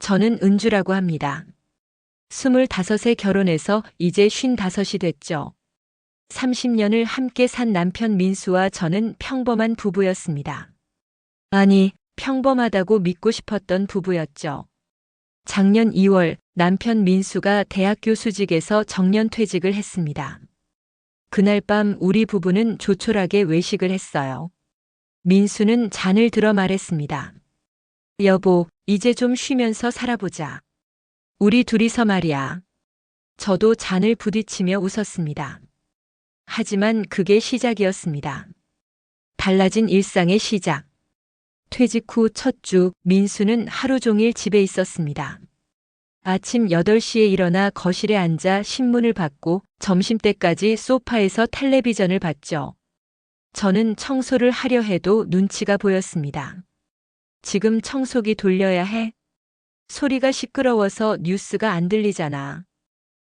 저는 은주라고 합니다. 25에 결혼해서 이제 55이 됐죠. 30년을 함께 산 남편 민수와 저는 평범한 부부였습니다. 아니, 평범하다고 믿고 싶었던 부부였죠. 작년 2월 남편 민수가 대학 교수직에서 정년퇴직을 했습니다. 그날 밤 우리 부부는 조촐하게 외식을 했어요. 민수는 잔을 들어 말했습니다. 여보, 이제 좀 쉬면서 살아보자. 우리 둘이서 말이야. 저도 잔을 부딪히며 웃었습니다. 하지만 그게 시작이었습니다. 달라진 일상의 시작. 퇴직 후 첫 주 민수는 하루 종일 집에 있었습니다. 아침 8시에 일어나 거실에 앉아 신문을 받고 점심때까지 소파에서 텔레비전을 봤죠. 저는 청소를 하려 해도 눈치가 보였습니다. 지금 청소기 돌려야 해? 소리가 시끄러워서 뉴스가 안 들리잖아.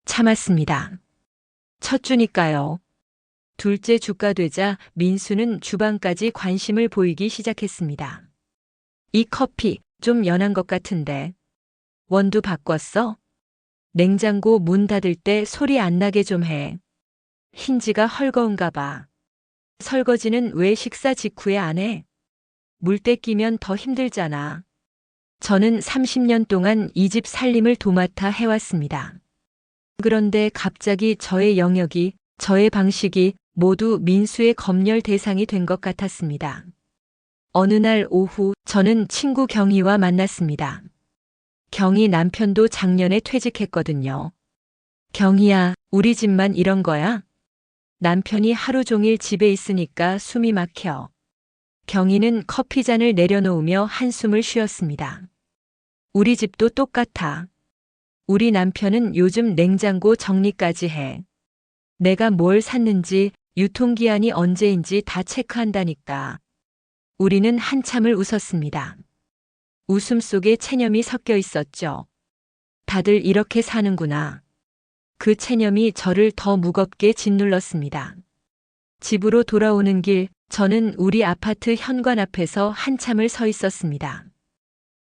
참았습니다. 첫 주니까요. 둘째 주가 되자 민수는 주방까지 관심을 보이기 시작했습니다. 이 커피 좀 연한 것 같은데. 원두 바꿨어? 냉장고 문 닫을 때 소리 안 나게 좀 해. 힌지가 헐거운가 봐. 설거지는 왜 식사 직후에 안 해? 물때 끼면 더 힘들잖아. 저는 30년 동안 이 집 살림을 도맡아 해왔습니다. 그런데 갑자기 저의 영역이, 저의 방식이 모두 민수의 검열 대상이 된 것 같았습니다. 어느 날 오후 저는 친구 경희와 만났습니다. 경희 남편도 작년에 퇴직했거든요. 경희야, 우리 집만 이런 거야? 남편이 하루 종일 집에 있으니까 숨이 막혀. 경희는 커피잔을 내려놓으며 한숨을 쉬었습니다. 우리 집도 똑같아. 우리 남편은 요즘 냉장고 정리까지 해. 내가 뭘 샀는지, 유통기한이 언제인지 다 체크한다니까. 우리는 한참을 웃었습니다. 웃음 속에 체념이 섞여 있었죠. 다들 이렇게 사는구나. 그 체념이 저를 더 무겁게 짓눌렀습니다. 집으로 돌아오는 길, 저는 우리 아파트 현관 앞에서 한참을 서 있었습니다.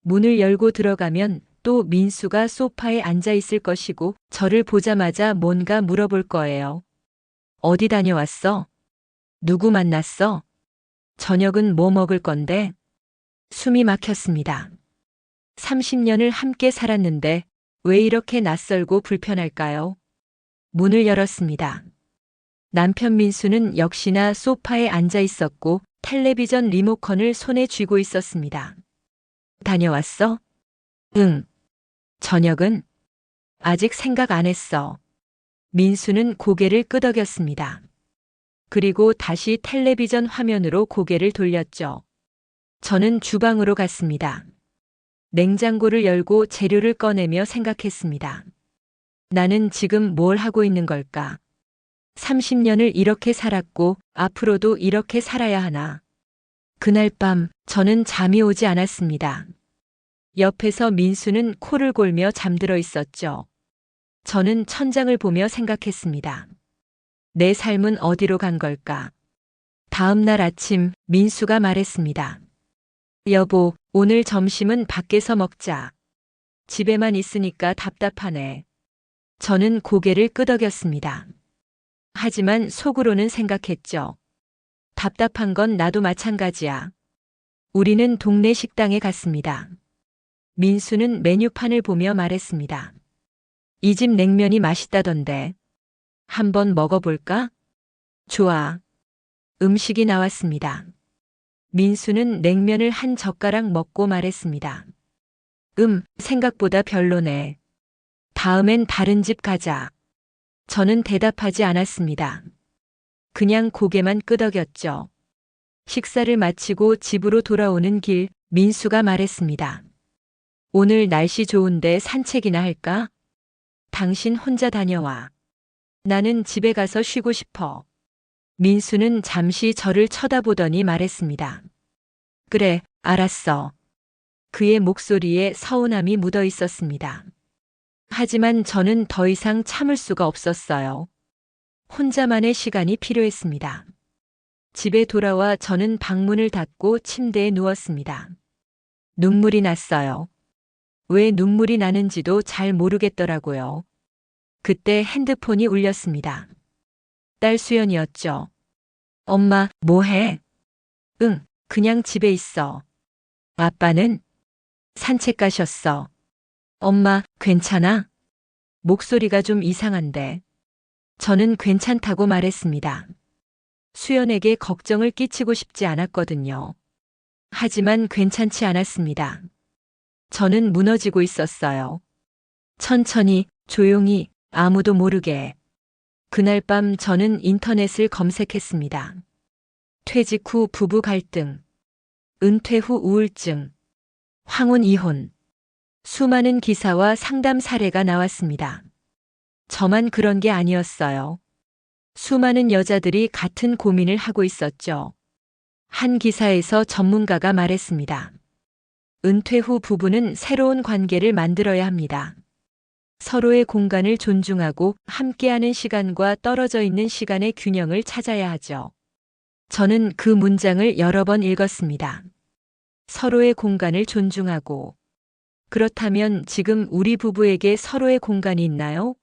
문을 열고 들어가면 또 민수가 소파에 앉아 있을 것이고 저를 보자마자 뭔가 물어볼 거예요. 어디 다녀왔어? 누구 만났어? 저녁은 뭐 먹을 건데? 숨이 막혔습니다. 30년을 함께 살았는데 왜 이렇게 낯설고 불편할까요? 문을 열었습니다. 남편 민수는 역시나 소파에 앉아 있었고 텔레비전 리모컨을 손에 쥐고 있었습니다. 다녀왔어? 응. 저녁은? 아직 생각 안 했어. 민수는 고개를 끄덕였습니다. 그리고 다시 텔레비전 화면으로 고개를 돌렸죠. 저는 주방으로 갔습니다. 냉장고를 열고 재료를 꺼내며 생각했습니다. 나는 지금 뭘 하고 있는 걸까? 30년을 이렇게 살았고 앞으로도 이렇게 살아야 하나? 그날 밤 저는 잠이 오지 않았습니다. 옆에서 민수는 코를 골며 잠들어 있었죠. 저는 천장을 보며 생각했습니다. 내 삶은 어디로 간 걸까? 다음 날 아침 민수가 말했습니다. 여보, 오늘 점심은 밖에서 먹자. 집에만 있으니까 답답하네. 저는 고개를 끄덕였습니다. 하지만 속으로는 생각했죠. 답답한 건 나도 마찬가지야. 우리는 동네 식당에 갔습니다. 민수는 메뉴판을 보며 말했습니다. 이 집 냉면이 맛있다던데. 한번 먹어볼까? 좋아. 음식이 나왔습니다. 민수는 냉면을 한 젓가락 먹고 말했습니다. 생각보다 별로네. 다음엔 다른 집 가자. 저는 대답하지 않았습니다. 그냥 고개만 끄덕였죠. 식사를 마치고 집으로 돌아오는 길, 민수가 말했습니다. 오늘 날씨 좋은데 산책이나 할까? 당신 혼자 다녀와. 나는 집에 가서 쉬고 싶어. 민수는 잠시 저를 쳐다보더니 말했습니다. 그래, 알았어. 그의 목소리에 서운함이 묻어 있었습니다. 하지만 저는 더 이상 참을 수가 없었어요. 혼자만의 시간이 필요했습니다. 집에 돌아와 저는 방문을 닫고 침대에 누웠습니다. 눈물이 났어요. 왜 눈물이 나는지도 잘 모르겠더라고요. 그때 핸드폰이 울렸습니다. 딸 수연이었죠. 엄마, 뭐해? 응, 그냥 집에 있어. 아빠는? 산책 가셨어. 엄마, 괜찮아? 목소리가 좀 이상한데. 저는 괜찮다고 말했습니다. 수연에게 걱정을 끼치고 싶지 않았거든요. 하지만 괜찮지 않았습니다. 저는 무너지고 있었어요. 천천히, 조용히, 아무도 모르게. 그날 밤 저는 인터넷을 검색했습니다. 퇴직 후 부부 갈등, 은퇴 후 우울증, 황혼 이혼. 수많은 기사와 상담 사례가 나왔습니다. 저만 그런 게 아니었어요. 수많은 여자들이 같은 고민을 하고 있었죠. 한 기사에서 전문가가 말했습니다. 은퇴 후 부부는 새로운 관계를 만들어야 합니다. 서로의 공간을 존중하고 함께하는 시간과 떨어져 있는 시간의 균형을 찾아야 하죠. 저는 그 문장을 여러 번 읽었습니다. 서로의 공간을 존중하고. 그렇다면 지금 우리 부부에게 서로의 공간이 있나요?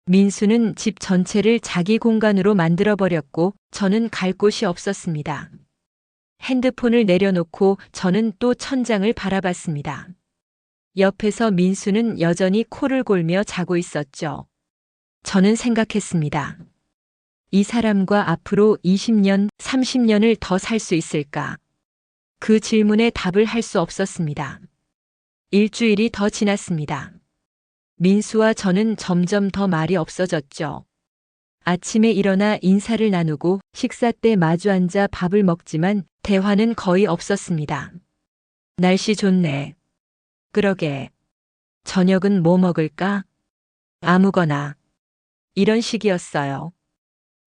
민수는 집 전체를 자기 공간으로 만들어버렸고 저는 갈 곳이 없었습니다. 핸드폰을 내려놓고 저는 또 천장을 바라봤습니다. 옆에서 민수는 여전히 코를 골며 자고 있었죠. 저는 생각했습니다. 이 사람과 앞으로 20년, 30년을 더 살 수 있을까? 그 질문에 답을 할 수 없었습니다. 일주일이 더 지났습니다. 민수와 저는 점점 더 말이 없어졌죠. 아침에 일어나 인사를 나누고 식사 때 마주 앉아 밥을 먹지만 대화는 거의 없었습니다. 날씨 좋네. 그러게. 저녁은 뭐 먹을까? 아무거나. 이런 식이었어요.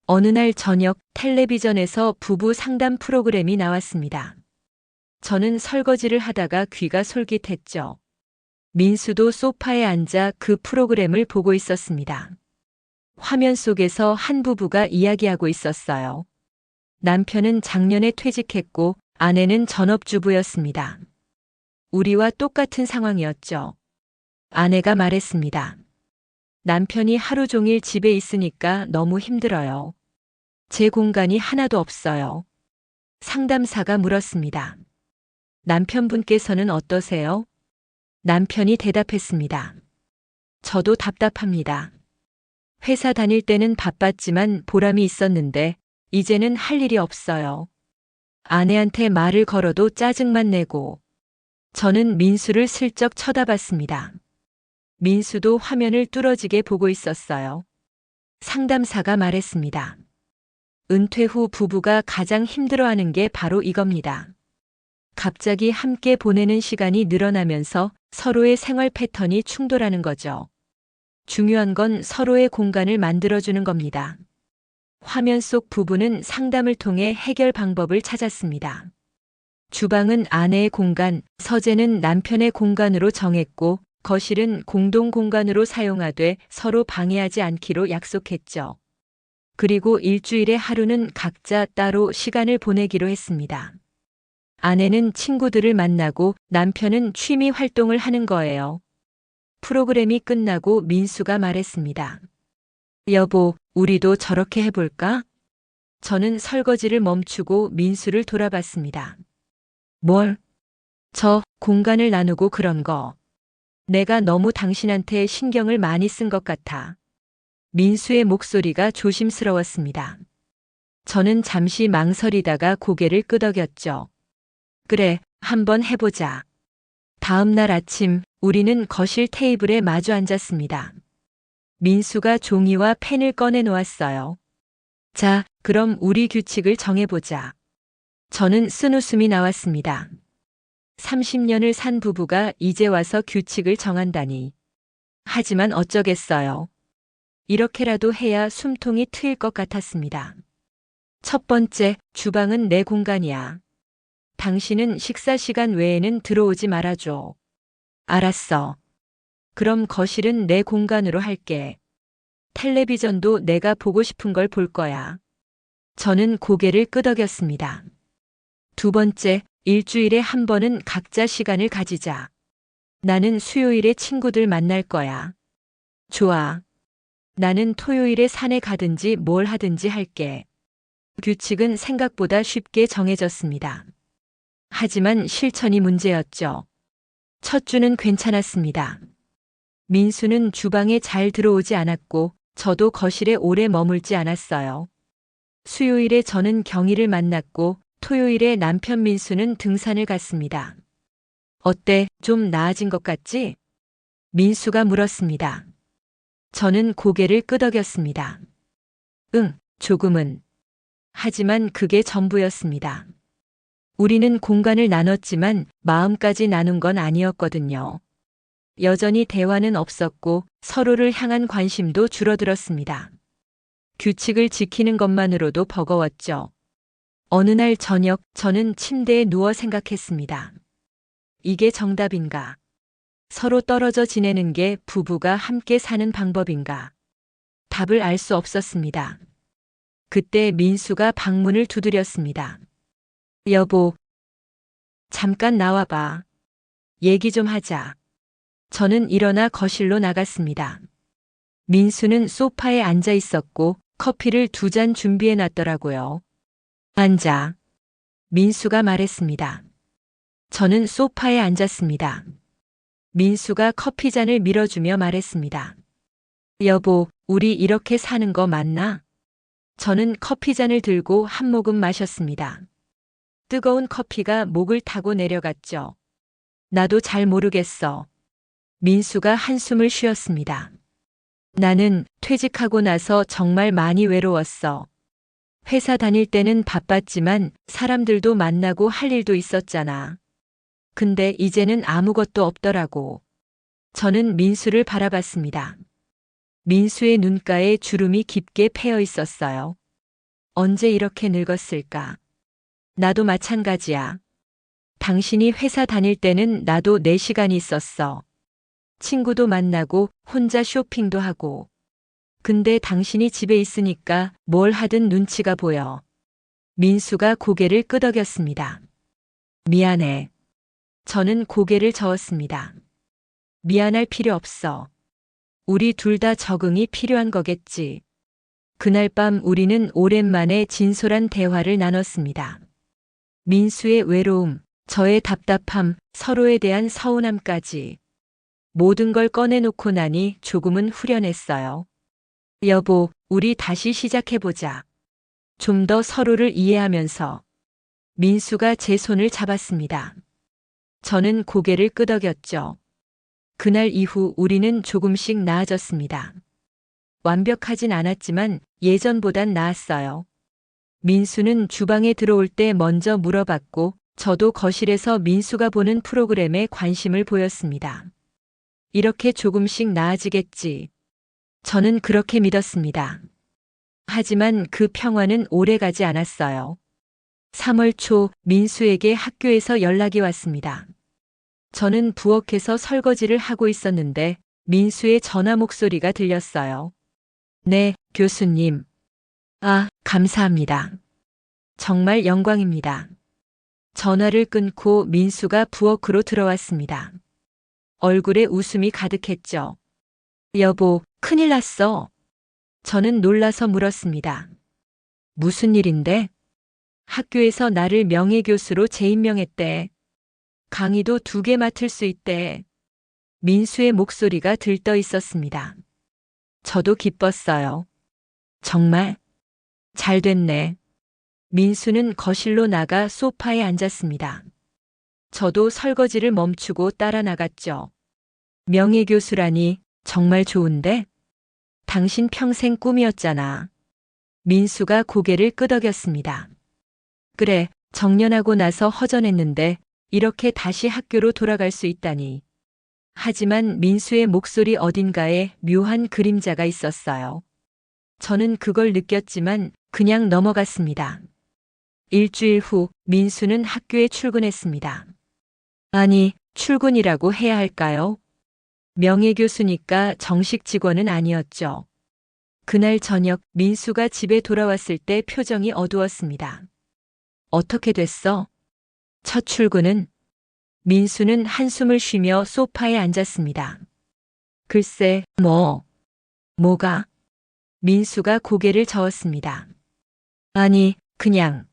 어느 날 저녁 텔레비전에서 부부 상담 프로그램이 나왔습니다. 저는 설거지를 하다가 귀가 솔깃했죠. 민수도 소파에 앉아 그 프로그램을 보고 있었습니다. 화면 속에서 한 부부가 이야기하고 있었어요. 남편은 작년에 퇴직했고 아내는 전업주부였습니다. 우리와 똑같은 상황이었죠. 아내가 말했습니다. 남편이 하루 종일 집에 있으니까 너무 힘들어요. 제 공간이 하나도 없어요. 상담사가 물었습니다. 남편분께서는 어떠세요? 남편이 대답했습니다. 저도 답답합니다. 회사 다닐 때는 바빴지만 보람이 있었는데 이제는 할 일이 없어요. 아내한테 말을 걸어도 짜증만 내고. 저는 민수를 슬쩍 쳐다봤습니다. 민수도 화면을 뚫어지게 보고 있었어요. 상담사가 말했습니다. 은퇴 후 부부가 가장 힘들어하는 게 바로 이겁니다. 갑자기 함께 보내는 시간이 늘어나면서 서로의 생활 패턴이 충돌하는 거죠. 중요한 건 서로의 공간을 만들어주는 겁니다. 화면 속 부부는 상담을 통해 해결 방법을 찾았습니다. 주방은 아내의 공간, 서재는 남편의 공간으로 정했고 거실은 공동 공간으로 사용하되 서로 방해하지 않기로 약속했죠. 그리고 일주일에 하루는 각자 따로 시간을 보내기로 했습니다. 아내는 친구들을 만나고 남편은 취미 활동을 하는 거예요. 프로그램이 끝나고 민수가 말했습니다. 여보, 우리도 저렇게 해볼까? 저는 설거지를 멈추고 민수를 돌아봤습니다. 뭘? 저 공간을 나누고 그런 거. 내가 너무 당신한테 신경을 많이 쓴 것 같아. 민수의 목소리가 조심스러웠습니다. 저는 잠시 망설이다가 고개를 끄덕였죠. 그래, 한번 해보자. 다음 날 아침 우리는 거실 테이블에 마주 앉았습니다. 민수가 종이와 펜을 꺼내 놓았어요. 자, 그럼 우리 규칙을 정해보자. 저는 쓴웃음이 나왔습니다. 30년을 산 부부가 이제 와서 규칙을 정한다니. 하지만 어쩌겠어요. 이렇게라도 해야 숨통이 트일 것 같았습니다. 첫 번째, 주방은 내 공간이야. 당신은 식사 시간 외에는 들어오지 말아줘. 알았어. 그럼 거실은 내 공간으로 할게. 텔레비전도 내가 보고 싶은 걸 볼 거야. 저는 고개를 끄덕였습니다. 두 번째, 일주일에 한 번은 각자 시간을 가지자. 나는 수요일에 친구들 만날 거야. 좋아. 나는 토요일에 산에 가든지 뭘 하든지 할게. 규칙은 생각보다 쉽게 정해졌습니다. 하지만 실천이 문제였죠. 첫 주는 괜찮았습니다. 민수는 주방에 잘 들어오지 않았고 저도 거실에 오래 머물지 않았어요. 수요일에 저는 경희를 만났고 토요일에 남편 민수는 등산을 갔습니다. 어때? 좀 나아진 것 같지? 민수가 물었습니다. 저는 고개를 끄덕였습니다. 응, 조금은. 하지만 그게 전부였습니다. 우리는 공간을 나눴지만 마음까지 나눈 건 아니었거든요. 여전히 대화는 없었고 서로를 향한 관심도 줄어들었습니다. 규칙을 지키는 것만으로도 버거웠죠. 어느 날 저녁 저는 침대에 누워 생각했습니다. 이게 정답인가? 서로 떨어져 지내는 게 부부가 함께 사는 방법인가? 답을 알 수 없었습니다. 그때 민수가 방문을 두드렸습니다. 여보, 잠깐 나와봐. 얘기 좀 하자. 저는 일어나 거실로 나갔습니다. 민수는 소파에 앉아 있었고 커피를 2잔 준비해 놨더라고요. 앉아. 민수가 말했습니다. 저는 소파에 앉았습니다. 민수가 커피잔을 밀어주며 말했습니다. 여보, 우리 이렇게 사는 거 맞나? 저는 커피잔을 들고 한 모금 마셨습니다. 뜨거운 커피가 목을 타고 내려갔죠. 나도 잘 모르겠어. 민수가 한숨을 쉬었습니다. 나는 퇴직하고 나서 정말 많이 외로웠어. 회사 다닐 때는 바빴지만 사람들도 만나고 할 일도 있었잖아. 근데 이제는 아무것도 없더라고. 저는 민수를 바라봤습니다. 민수의 눈가에 주름이 깊게 패여 있었어요. 언제 이렇게 늙었을까? 나도 마찬가지야. 당신이 회사 다닐 때는 나도 내 시간이 있었어. 친구도 만나고 혼자 쇼핑도 하고. 근데 당신이 집에 있으니까 뭘 하든 눈치가 보여. 민수가 고개를 끄덕였습니다. 미안해. 저는 고개를 저었습니다. 미안할 필요 없어. 우리 둘 다 적응이 필요한 거겠지. 그날 밤 우리는 오랜만에 진솔한 대화를 나눴습니다. 민수의 외로움, 저의 답답함, 서로에 대한 서운함까지. 모든 걸 꺼내놓고 나니 조금은 후련했어요. 여보, 우리 다시 시작해보자. 좀 더 서로를 이해하면서. 민수가 제 손을 잡았습니다. 저는 고개를 끄덕였죠. 그날 이후 우리는 조금씩 나아졌습니다. 완벽하진 않았지만 예전보단 나았어요. 민수는 주방에 들어올 때 먼저 물어봤고 저도 거실에서 민수가 보는 프로그램에 관심을 보였습니다. 이렇게 조금씩 나아지겠지. 저는 그렇게 믿었습니다. 하지만 그 평화는 오래가지 않았어요. 3월 초 민수에게 학교에서 연락이 왔습니다. 저는 부엌에서 설거지를 하고 있었는데 민수의 전화 목소리가 들렸어요. 네, 교수님. 아, 감사합니다. 정말 영광입니다. 전화를 끊고 민수가 부엌으로 들어왔습니다. 얼굴에 웃음이 가득했죠. 여보, 큰일 났어. 저는 놀라서 물었습니다. 무슨 일인데? 학교에서 나를 명예교수로 재임명했대. 강의도 2개 맡을 수 있대. 민수의 목소리가 들떠 있었습니다. 저도 기뻤어요. 정말? 잘 됐네. 민수는 거실로 나가 소파에 앉았습니다. 저도 설거지를 멈추고 따라 나갔죠. 명예교수라니 정말 좋은데? 당신 평생 꿈이었잖아. 민수가 고개를 끄덕였습니다. 그래, 정년하고 나서 허전했는데 이렇게 다시 학교로 돌아갈 수 있다니. 하지만 민수의 목소리 어딘가에 묘한 그림자가 있었어요. 저는 그걸 느꼈지만 그냥 넘어갔습니다. 일주일 후 민수는 학교에 출근했습니다. 아니, 출근이라고 해야 할까요? 명예교수니까 정식 직원은 아니었죠. 그날 저녁 민수가 집에 돌아왔을 때 표정이 어두웠습니다. 어떻게 됐어? 첫 출근은? 민수는 한숨을 쉬며 소파에 앉았습니다. 글쎄, 뭐가? 민수가 고개를 저었습니다. 아니, 그냥.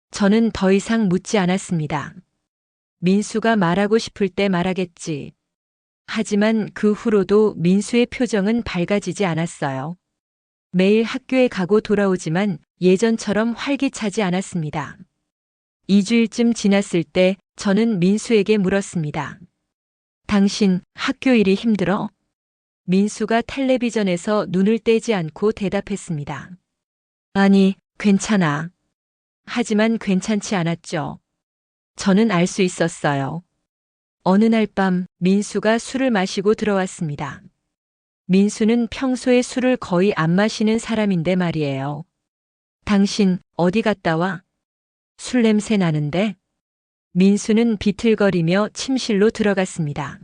저는 더 이상 묻지 않았습니다. 민수가 말하고 싶을 때 말하겠지. 하지만 그 후로도 민수의 표정은 밝아지지 않았어요. 매일 학교에 가고 돌아오지만 예전처럼 활기차지 않았습니다. 2주일쯤 지났을 때 저는 민수에게 물었습니다. 당신 학교 일이 힘들어? 민수가 텔레비전에서 눈을 떼지 않고 대답했습니다. 아니, 괜찮아. 하지만 괜찮지 않았죠. 저는 알 수 있었어요. 어느 날 밤 민수가 술을 마시고 들어왔습니다. 민수는 평소에 술을 거의 안 마시는 사람인데 말이에요. 당신 어디 갔다 와? 술 냄새 나는데? 민수는 비틀거리며 침실로 들어갔습니다.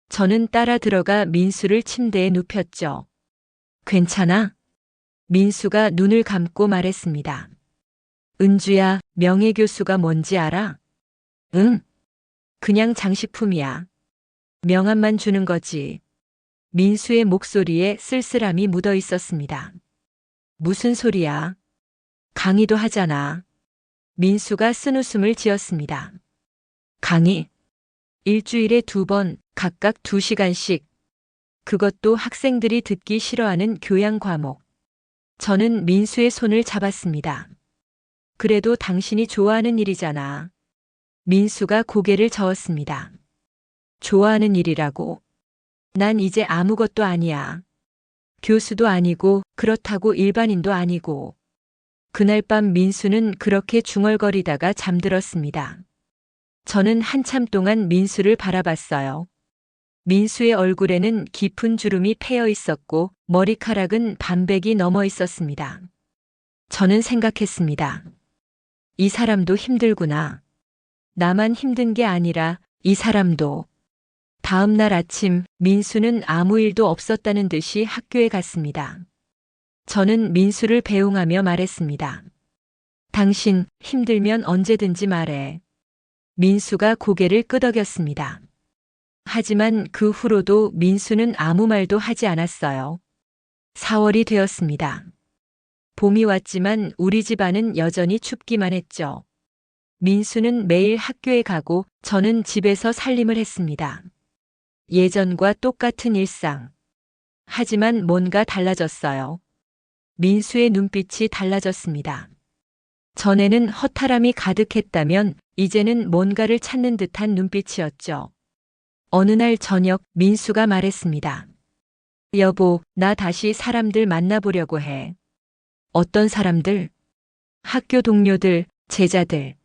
저는 따라 들어가 민수를 침대에 눕혔죠. 괜찮아? 민수가 눈을 감고 말했습니다. 은주야, 명예교수가 뭔지 알아? 응. 그냥 장식품이야. 명함만 주는 거지. 민수의 목소리에 쓸쓸함이 묻어 있었습니다. 무슨 소리야? 강의도 하잖아. 민수가 쓴웃음을 지었습니다. 강의? 일주일에 2번, 각각 2시간씩. 그것도 학생들이 듣기 싫어하는 교양 과목. 저는 민수의 손을 잡았습니다. 그래도 당신이 좋아하는 일이잖아. 민수가 고개를 저었습니다. 좋아하는 일이라고? 난 이제 아무것도 아니야. 교수도 아니고 그렇다고 일반인도 아니고. 그날 밤 민수는 그렇게 중얼거리다가 잠들었습니다. 저는 한참 동안 민수를 바라봤어요. 민수의 얼굴에는 깊은 주름이 패여 있었고 머리카락은 반백이 넘어 있었습니다. 저는 생각했습니다. 이 사람도 힘들구나. 나만 힘든 게 아니라 이 사람도. 다음 날 아침 민수는 아무 일도 없었다는 듯이 학교에 갔습니다. 저는 민수를 배웅하며 말했습니다. 당신 힘들면 언제든지 말해. 민수가 고개를 끄덕였습니다. 하지만 그 후로도 민수는 아무 말도 하지 않았어요. 4월이 되었습니다. 봄이 왔지만 우리 집안은 여전히 춥기만 했죠. 민수는 매일 학교에 가고 저는 집에서 살림을 했습니다. 예전과 똑같은 일상. 하지만 뭔가 달라졌어요. 민수의 눈빛이 달라졌습니다. 전에는 허탈함이 가득했다면 이제는 뭔가를 찾는 듯한 눈빛이었죠. 어느 날 저녁 민수가 말했습니다. 여보, 나 다시 사람들 만나보려고 해. 어떤 사람들? 학교 동료들, 제자들.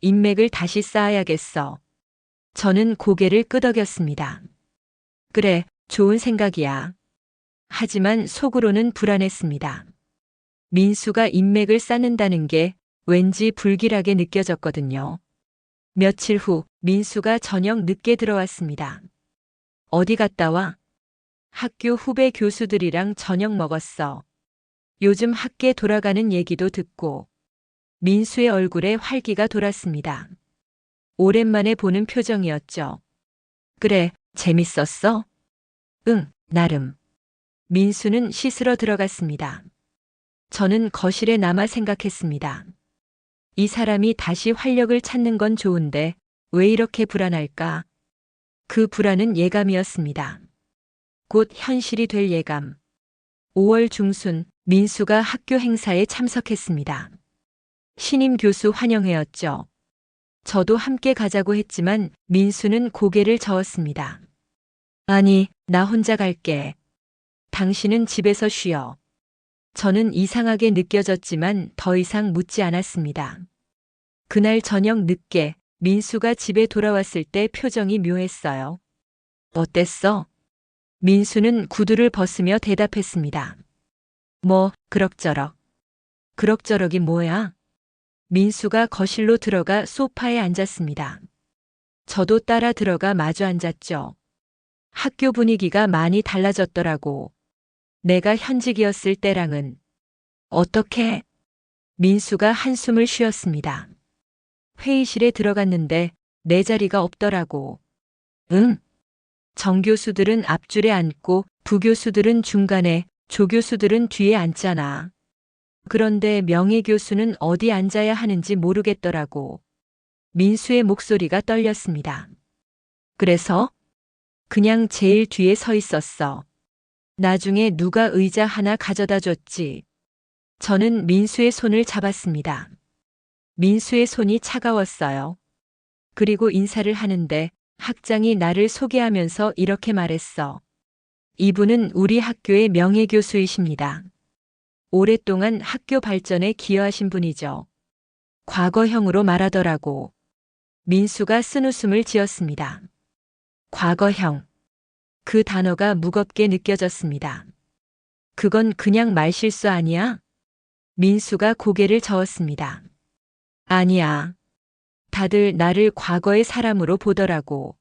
인맥을 다시 쌓아야겠어. 저는 고개를 끄덕였습니다. 그래, 좋은 생각이야. 하지만 속으로는 불안했습니다. 민수가 인맥을 쌓는다는 게 왠지 불길하게 느껴졌거든요. 며칠 후 민수가 저녁 늦게 들어왔습니다. 어디 갔다 와? 학교 후배 교수들이랑 저녁 먹었어. 요즘 학계 돌아가는 얘기도 듣고. 민수의 얼굴에 활기가 돌았습니다. 오랜만에 보는 표정이었죠. 그래, 재밌었어? 응, 나름. 민수는 씻으러 들어갔습니다. 저는 거실에 남아 생각했습니다. 이 사람이 다시 활력을 찾는 건 좋은데 왜 이렇게 불안할까? 그 불안은 예감이었습니다. 곧 현실이 될 예감. 5월 중순 민수가 학교 행사에 참석했습니다. 신임 교수 환영회였죠. 저도 함께 가자고 했지만 민수는 고개를 저었습니다. 아니, 나 혼자 갈게. 당신은 집에서 쉬어. 저는 이상하게 느껴졌지만 더 이상 묻지 않았습니다. 그날 저녁 늦게 민수가 집에 돌아왔을 때 표정이 묘했어요. 어땠어? 민수는 구두를 벗으며 대답했습니다. 뭐, 그럭저럭. 그럭저럭이 뭐야? 민수가 거실로 들어가 소파에 앉았습니다. 저도 따라 들어가 마주 앉았죠. 학교 분위기가 많이 달라졌더라고. 내가 현직이었을 때랑은. 어떻게? 민수가 한숨을 쉬었습니다. 회의실에 들어갔는데 내 자리가 없더라고. 응. 정교수들은 앞줄에 앉고 부교수들은 중간에, 조교수들은 뒤에 앉잖아. 그런데 명예교수는 어디 앉아야 하는지 모르겠더라고. 민수의 목소리가 떨렸습니다. 그래서 그냥 제일 뒤에 서 있었어. 나중에 누가 의자 하나 가져다 줬지. 저는 민수의 손을 잡았습니다. 민수의 손이 차가웠어요. 그리고 인사를 하는데 학장이 나를 소개하면서 이렇게 말했어. 이분은 우리 학교의 명예교수이십니다. 오랫동안 학교 발전에 기여하신 분이죠. 과거형으로 말하더라고. 민수가 쓴웃음을 지었습니다. 과거형. 그 단어가 무겁게 느껴졌습니다. 그건 그냥 말실수 아니야? 민수가 고개를 저었습니다. 아니야. 다들 나를 과거의 사람으로 보더라고.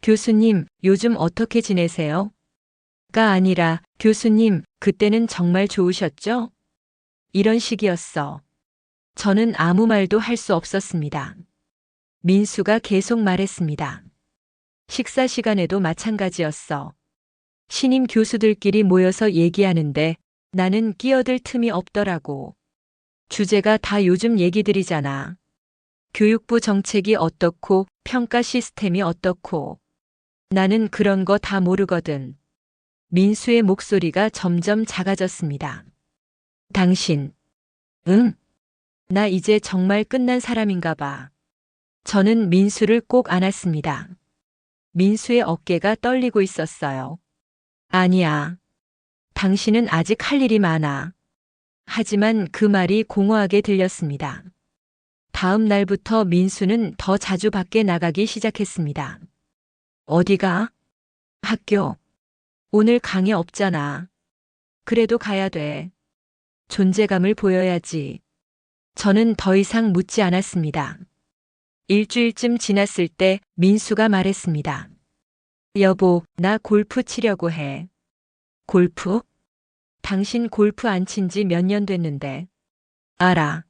교수님, 요즘 어떻게 지내세요? 가 아니라, 교수님, 그때는 정말 좋으셨죠? 이런 식이었어. 저는 아무 말도 할 수 없었습니다. 민수가 계속 말했습니다. 식사 시간에도 마찬가지였어. 신임 교수들끼리 모여서 얘기하는데 나는 끼어들 틈이 없더라고. 주제가 다 요즘 얘기들이잖아. 교육부 정책이 어떻고 평가 시스템이 어떻고. 나는 그런 거 다 모르거든. 민수의 목소리가 점점 작아졌습니다. 당신. 응? 나 이제 정말 끝난 사람인가 봐. 저는 민수를 꼭 안았습니다. 민수의 어깨가 떨리고 있었어요. 아니야. 당신은 아직 할 일이 많아. 하지만 그 말이 공허하게 들렸습니다. 다음 날부터 민수는 더 자주 밖에 나가기 시작했습니다. 어디가? 학교. 오늘 강의 없잖아. 그래도 가야 돼. 존재감을 보여야지. 저는 더 이상 묻지 않았습니다. 일주일쯤 지났을 때 민수가 말했습니다. 여보, 나 골프 치려고 해. 골프? 당신 골프 안 친지 몇 년 됐는데. 알아.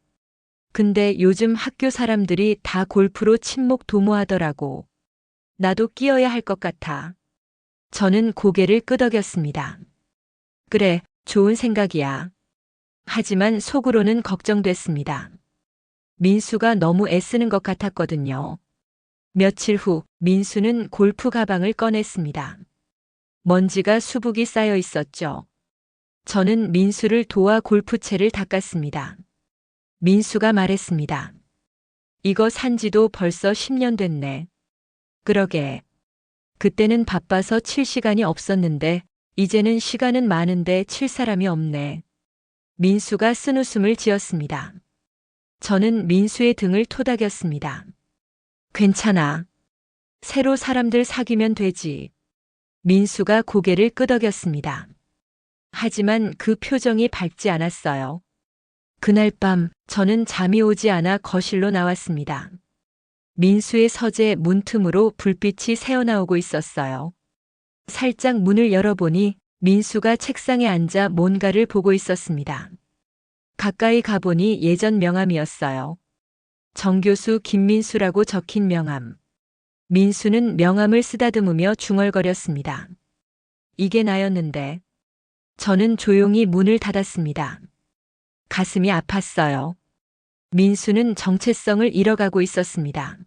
근데 요즘 학교 사람들이 다 골프로 친목 도모하더라고. 나도 끼어야 할 것 같아. 저는 고개를 끄덕였습니다. 그래, 좋은 생각이야. 하지만 속으로는 걱정됐습니다. 민수가 너무 애쓰는 것 같았거든요. 며칠 후 민수는 골프 가방을 꺼냈습니다. 먼지가 수북이 쌓여 있었죠. 저는 민수를 도와 골프채를 닦았습니다. 민수가 말했습니다. 이거 산 지도 벌써 10년 됐네. 그러게. 그때는 바빠서 칠 시간이 없었는데 이제는 시간은 많은데 칠 사람이 없네. 민수가 쓴웃음을 지었습니다. 저는 민수의 등을 토닥였습니다. 괜찮아. 새로 사람들 사귀면 되지. 민수가 고개를 끄덕였습니다. 하지만 그 표정이 밝지 않았어요. 그날 밤 저는 잠이 오지 않아 거실로 나왔습니다. 민수의 서재 문틈으로 불빛이 새어나오고 있었어요. 살짝 문을 열어보니 민수가 책상에 앉아 뭔가를 보고 있었습니다. 가까이 가보니 예전 명함이었어요. 정교수 김민수라고 적힌 명함. 민수는 명함을 쓰다듬으며 중얼거렸습니다. 이게 나였는데. 저는 조용히 문을 닫았습니다. 가슴이 아팠어요. 민수는 정체성을 잃어가고 있었습니다.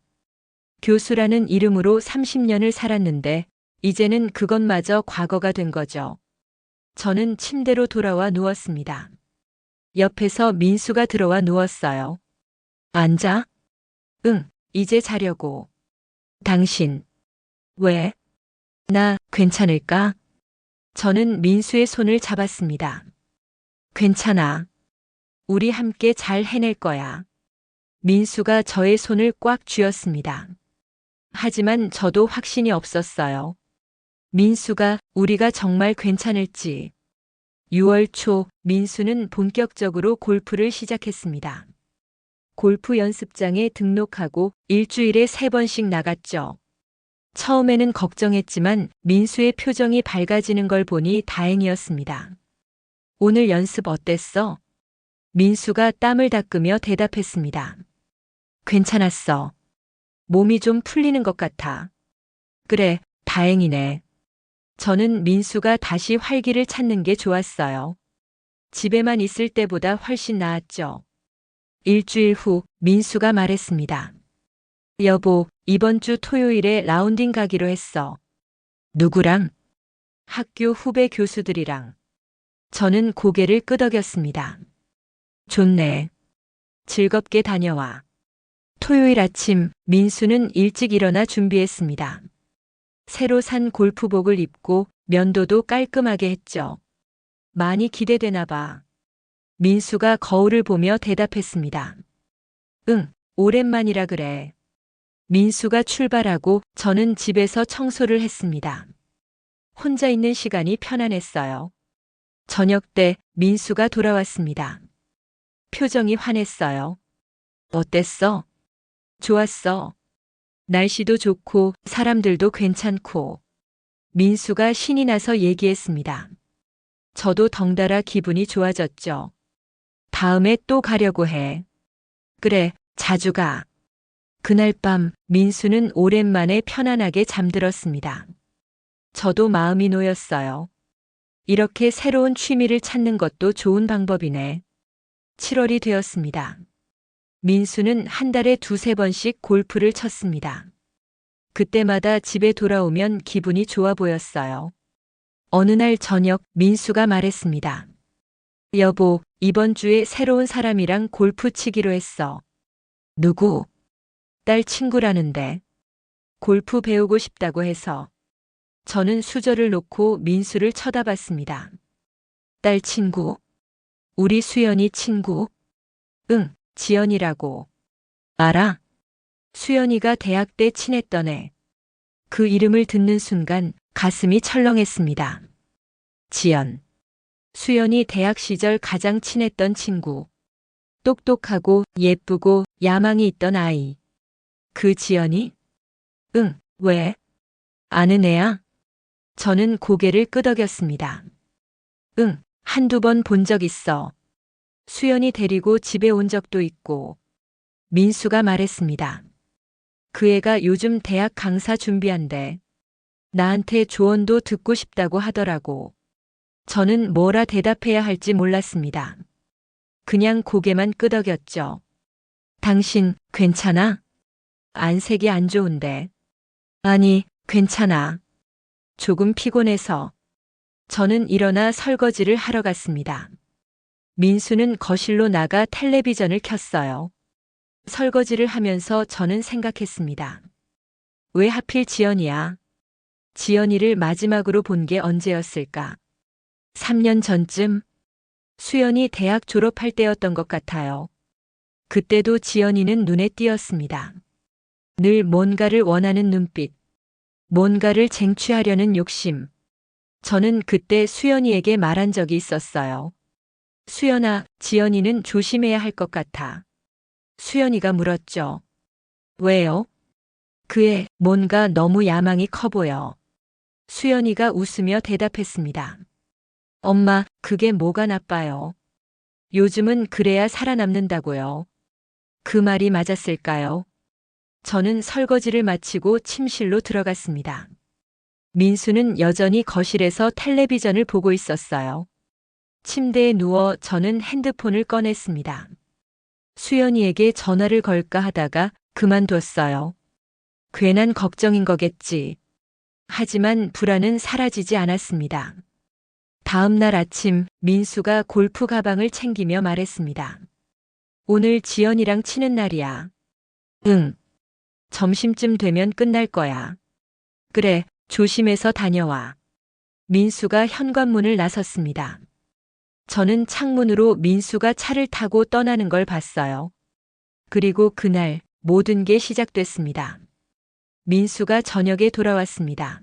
교수라는 이름으로 30년을 살았는데 이제는 그것마저 과거가 된 거죠. 저는 침대로 돌아와 누웠습니다. 옆에서 민수가 들어와 누웠어요. 앉아? 응, 이제 자려고. 당신. 왜? 나 괜찮을까? 저는 민수의 손을 잡았습니다. 괜찮아. 우리 함께 잘 해낼 거야. 민수가 저의 손을 꽉 쥐었습니다. 하지만 저도 확신이 없었어요. 민수가 우리가 정말 괜찮을지. 6월 초 민수는 본격적으로 골프를 시작했습니다. 골프 연습장에 등록하고 일주일에 3번씩 나갔죠. 처음에는 걱정했지만 민수의 표정이 밝아지는 걸 보니 다행이었습니다. 오늘 연습 어땠어? 민수가 땀을 닦으며 대답했습니다. 괜찮았어. 몸이 좀 풀리는 것 같아. 그래, 다행이네. 저는 민수가 다시 활기를 찾는 게 좋았어요. 집에만 있을 때보다 훨씬 나았죠. 일주일 후 민수가 말했습니다. 여보, 이번 주 토요일에 라운딩 가기로 했어. 누구랑? 학교 후배 교수들이랑. 저는 고개를 끄덕였습니다. 좋네. 즐겁게 다녀와. 토요일 아침 민수는 일찍 일어나 준비했습니다. 새로 산 골프복을 입고 면도도 깔끔하게 했죠. 많이 기대되나 봐. 민수가 거울을 보며 대답했습니다. 응, 오랜만이라 그래. 민수가 출발하고 저는 집에서 청소를 했습니다. 혼자 있는 시간이 편안했어요. 저녁 때 민수가 돌아왔습니다. 표정이 환했어요. 어땠어? 좋았어. 날씨도 좋고 사람들도 괜찮고. 민수가 신이 나서 얘기했습니다. 저도 덩달아 기분이 좋아졌죠. 다음에 또 가려고 해. 그래, 자주 가. 그날 밤 민수는 오랜만에 편안하게 잠들었습니다. 저도 마음이 놓였어요. 이렇게 새로운 취미를 찾는 것도 좋은 방법이네. 7월이 되었습니다. 민수는 한 달에 두세 번씩 골프를 쳤습니다. 그때마다 집에 돌아오면 기분이 좋아 보였어요. 어느 날 저녁 민수가 말했습니다. 여보, 이번 주에 새로운 사람이랑 골프 치기로 했어. 누구? 딸 친구라는데. 골프 배우고 싶다고 해서. 저는 수저를 놓고 민수를 쳐다봤습니다. 딸 친구? 우리 수연이 친구? 응, 지연이라고. 알아? 수연이가 대학 때 친했던 애. 그 이름을 듣는 순간 가슴이 철렁했습니다. 지연. 수연이 대학 시절 가장 친했던 친구. 똑똑하고 예쁘고 야망이 있던 아이. 그 지연이? 응, 왜? 아는 애야? 저는 고개를 끄덕였습니다. 응, 한두 번 본 적 있어. 수연이 데리고 집에 온 적도 있고. 민수가 말했습니다. 그 애가 요즘 대학 강사 준비한대. 나한테 조언도 듣고 싶다고 하더라고. 저는 뭐라 대답해야 할지 몰랐습니다. 그냥 고개만 끄덕였죠. 당신 괜찮아? 안색이 안 좋은데. 아니, 괜찮아. 조금 피곤해서. 저는 일어나 설거지를 하러 갔습니다. 민수는 거실로 나가 텔레비전을 켰어요. 설거지를 하면서 저는 생각했습니다. 왜 하필 지연이야? 지연이를 마지막으로 본 게 언제였을까? 3년 전쯤? 수연이 대학 졸업할 때였던 것 같아요. 그때도 지연이는 눈에 띄었습니다. 늘 뭔가를 원하는 눈빛, 뭔가를 쟁취하려는 욕심. 저는 그때 수연이에게 말한 적이 있었어요. 수연아, 지연이는 조심해야 할 것 같아. 수연이가 물었죠. 왜요? 그애 뭔가 너무 야망이 커 보여. 수연이가 웃으며 대답했습니다. 엄마, 그게 뭐가 나빠요? 요즘은 그래야 살아남는다고요. 그 말이 맞았을까요? 저는 설거지를 마치고 침실로 들어갔습니다. 민수는 여전히 거실에서 텔레비전을 보고 있었어요. 침대에 누워 저는 핸드폰을 꺼냈습니다. 수연이에게 전화를 걸까 하다가 그만뒀어요. 괜한 걱정인 거겠지. 하지만 불안은 사라지지 않았습니다. 다음 날 아침 민수가 골프 가방을 챙기며 말했습니다. 오늘 지연이랑 치는 날이야. 응. 점심쯤 되면 끝날 거야. 그래, 조심해서 다녀와. 민수가 현관문을 나섰습니다. 저는 창문으로 민수가 차를 타고 떠나는 걸 봤어요. 그리고 그날 모든 게 시작됐습니다. 민수가 저녁에 돌아왔습니다.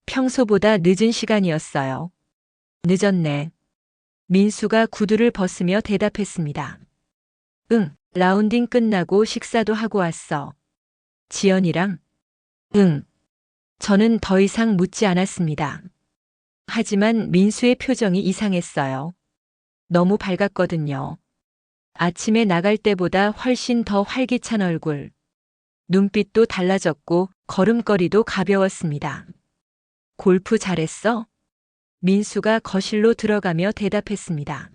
평소보다 늦은 시간이었어요. 늦었네. 민수가 구두를 벗으며 대답했습니다. 응, 라운딩 끝나고 식사도 하고 왔어. 지연이랑? 응. 저는 더 이상 묻지 않았습니다. 하지만 민수의 표정이 이상했어요. 너무 밝았거든요. 아침에 나갈 때보다 훨씬 더 활기찬 얼굴. 눈빛도 달라졌고 걸음걸이도 가벼웠습니다. 골프 잘했어? 민수가 거실로 들어가며 대답했습니다.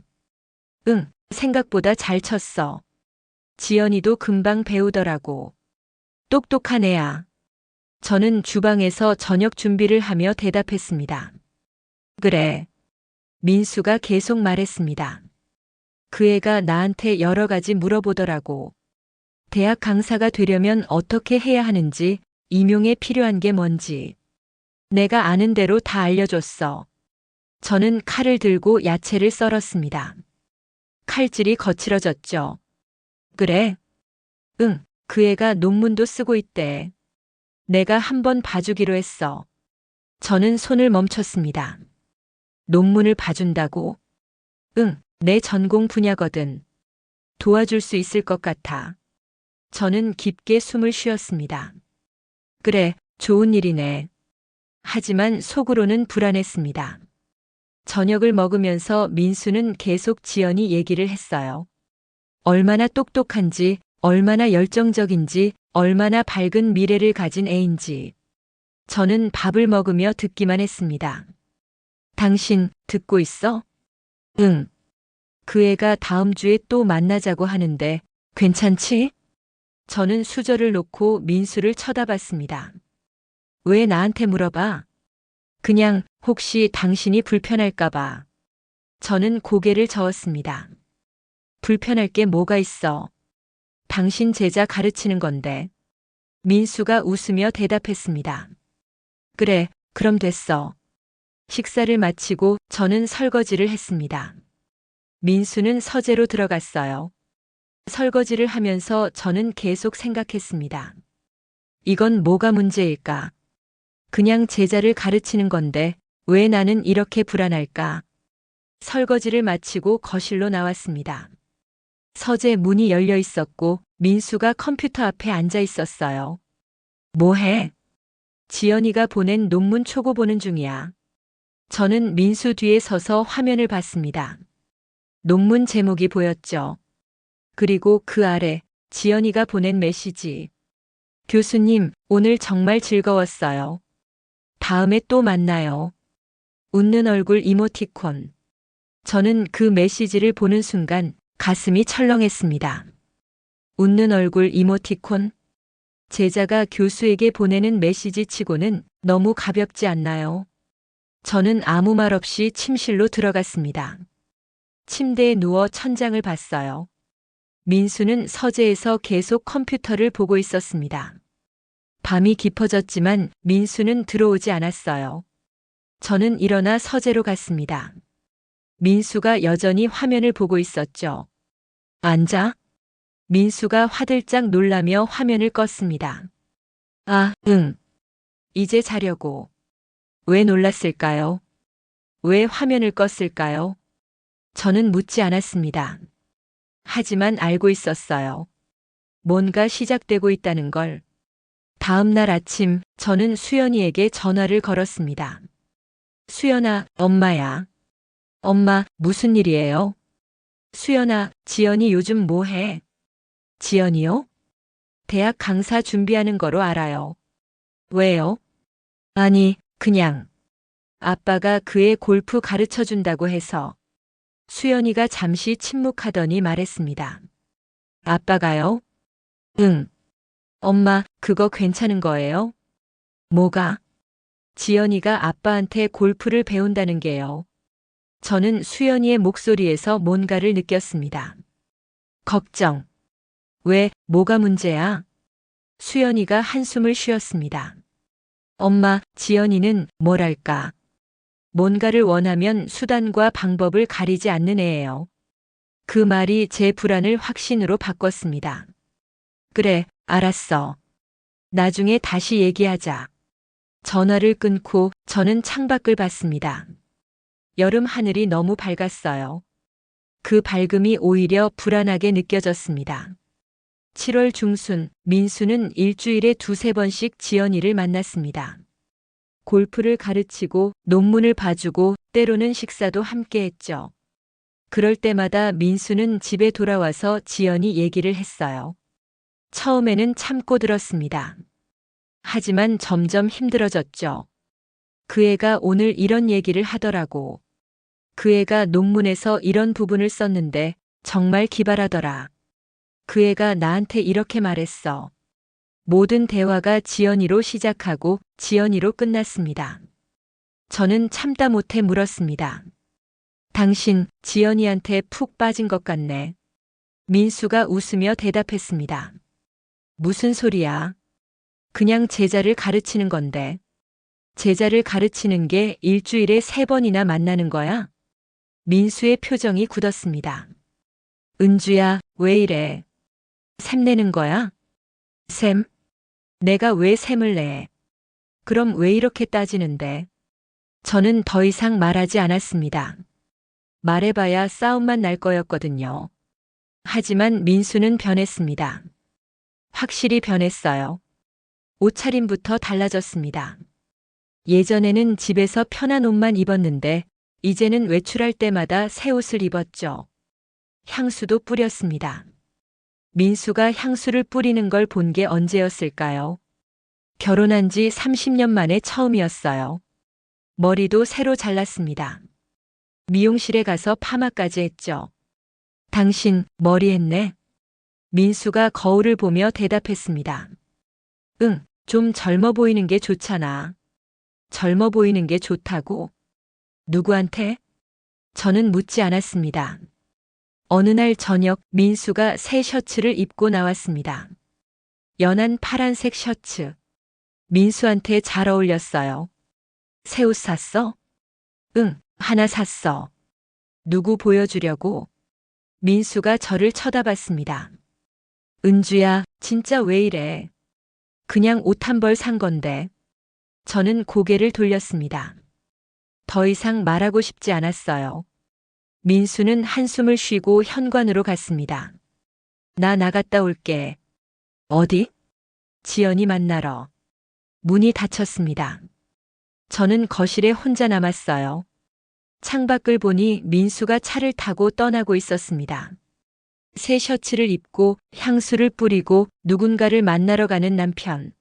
응, 생각보다 잘 쳤어. 지연이도 금방 배우더라고. 똑똑한 애야. 저는 주방에서 저녁 준비를 하며 대답했습니다. 그래. 민수가 계속 말했습니다. 그 애가 나한테 여러 가지 물어보더라고. 대학 강사가 되려면 어떻게 해야 하는지, 임용에 필요한 게 뭔지. 내가 아는 대로 다 알려줬어. 저는 칼을 들고 야채를 썰었습니다. 칼질이 거칠어졌죠. 그래? 응, 그 애가 논문도 쓰고 있대. 내가 한번 봐주기로 했어. 저는 손을 멈췄습니다. 논문을 봐준다고? 응, 내 전공 분야거든. 도와줄 수 있을 것 같아. 저는 깊게 숨을 쉬었습니다. 그래, 좋은 일이네. 하지만 속으로는 불안했습니다. 저녁을 먹으면서 민수는 계속 지연이 얘기를 했어요. 얼마나 똑똑한지, 얼마나 열정적인지, 얼마나 밝은 미래를 가진 애인지. 저는 밥을 먹으며 듣기만 했습니다. 당신 듣고 있어? 응. 그 애가 다음 주에 또 만나자고 하는데 괜찮지? 저는 수저를 놓고 민수를 쳐다봤습니다. 왜 나한테 물어봐? 그냥 혹시 당신이 불편할까봐. 저는 고개를 저었습니다. 불편할 게 뭐가 있어? 당신 제자 가르치는 건데. 민수가 웃으며 대답했습니다. 그래, 그럼 됐어. 식사를 마치고 저는 설거지를 했습니다. 민수는 서재로 들어갔어요. 설거지를 하면서 저는 계속 생각했습니다. 이건 뭐가 문제일까? 그냥 제자를 가르치는 건데 왜 나는 이렇게 불안할까? 설거지를 마치고 거실로 나왔습니다. 서재 문이 열려 있었고 민수가 컴퓨터 앞에 앉아 있었어요. 뭐해? 지연이가 보낸 논문 초고 보는 중이야. 저는 민수 뒤에 서서 화면을 봤습니다. 논문 제목이 보였죠. 그리고 그 아래 지연이가 보낸 메시지. 교수님, 오늘 정말 즐거웠어요. 다음에 또 만나요. 웃는 얼굴 이모티콘. 저는 그 메시지를 보는 순간 가슴이 철렁했습니다. 웃는 얼굴 이모티콘? 제자가 교수에게 보내는 메시지 치고는 너무 가볍지 않나요? 저는 아무 말 없이 침실로 들어갔습니다. 침대에 누워 천장을 봤어요. 민수는 서재에서 계속 컴퓨터를 보고 있었습니다. 밤이 깊어졌지만 민수는 들어오지 않았어요. 저는 일어나 서재로 갔습니다. 민수가 여전히 화면을 보고 있었죠. 앉아? 민수가 화들짝 놀라며 화면을 껐습니다. 아, 응. 이제 자려고. 왜 놀랐을까요? 왜 화면을 껐을까요? 저는 묻지 않았습니다. 하지만 알고 있었어요. 뭔가 시작되고 있다는 걸. 다음 날 아침 저는 수연이에게 전화를 걸었습니다. 수연아, 엄마야. 엄마, 무슨 일이에요? 수연아, 지연이 요즘 뭐 해? 지연이요? 대학 강사 준비하는 거로 알아요. 왜요? 아니, 그냥. 아빠가 그의 골프 가르쳐 준다고 해서. 수연이가 잠시 침묵하더니 말했습니다. 아빠가요? 응. 엄마, 그거 괜찮은 거예요? 뭐가? 지연이가 아빠한테 골프를 배운다는 게요. 저는 수연이의 목소리에서 뭔가를 느꼈습니다. 걱정. 왜, 뭐가 문제야? 수연이가 한숨을 쉬었습니다. 엄마, 지연이는 뭐랄까. 뭔가를 원하면 수단과 방법을 가리지 않는 애예요. 그 말이 제 불안을 확신으로 바꿨습니다. 그래, 알았어. 나중에 다시 얘기하자. 전화를 끊고 저는 창밖을 봤습니다. 여름 하늘이 너무 밝았어요. 그 밝음이 오히려 불안하게 느껴졌습니다. 7월 중순, 민수는 일주일에 두세 번씩 지연이를 만났습니다. 골프를 가르치고 논문을 봐주고 때로는 식사도 함께 했죠. 그럴 때마다 민수는 집에 돌아와서 지연이 얘기를 했어요. 처음에는 참고 들었습니다. 하지만 점점 힘들어졌죠. 그 애가 오늘 이런 얘기를 하더라고. 그 애가 논문에서 이런 부분을 썼는데 정말 기발하더라. 그 애가 나한테 이렇게 말했어. 모든 대화가 지연이로 시작하고 지연이로 끝났습니다. 저는 참다 못해 물었습니다. 당신 지연이한테 푹 빠진 것 같네. 민수가 웃으며 대답했습니다. 무슨 소리야? 그냥 제자를 가르치는 건데. 제자를 가르치는 게 일주일에 3번이나 만나는 거야? 민수의 표정이 굳었습니다. 은주야, 왜 이래? 샘내는 거야? 샘? 내가 왜 샘을 내? 그럼 왜 이렇게 따지는데? 저는 더 이상 말하지 않았습니다. 말해봐야 싸움만 날 거였거든요. 하지만 민수는 변했습니다. 확실히 변했어요. 옷차림부터 달라졌습니다. 예전에는 집에서 편한 옷만 입었는데 이제는 외출할 때마다 새 옷을 입었죠. 향수도 뿌렸습니다. 민수가 향수를 뿌리는 걸 본 게 언제였을까요? 결혼한 지 30년 만에 처음이었어요. 머리도 새로 잘랐습니다. 미용실에 가서 파마까지 했죠. 당신 머리 했네? 민수가 거울을 보며 대답했습니다. 응, 좀 젊어 보이는 게 좋잖아. 젊어 보이는 게 좋다고? 누구한테? 저는 묻지 않았습니다. 어느 날 저녁 민수가 새 셔츠를 입고 나왔습니다. 연한 파란색 셔츠. 민수한테 잘 어울렸어요. 새 옷 샀어? 응, 하나 샀어. 누구 보여주려고? 민수가 저를 쳐다봤습니다. 은주야, 진짜 왜 이래? 그냥 옷 한 벌 산 건데. 저는 고개를 돌렸습니다. 더 이상 말하고 싶지 않았어요. 민수는 한숨을 쉬고 현관으로 갔습니다. 나 나갔다 올게. 어디? 지연이 만나러. 문이 닫혔습니다. 저는 거실에 혼자 남았어요. 창밖을 보니 민수가 차를 타고 떠나고 있었습니다. 새 셔츠를 입고 향수를 뿌리고 누군가를 만나러 가는 남편.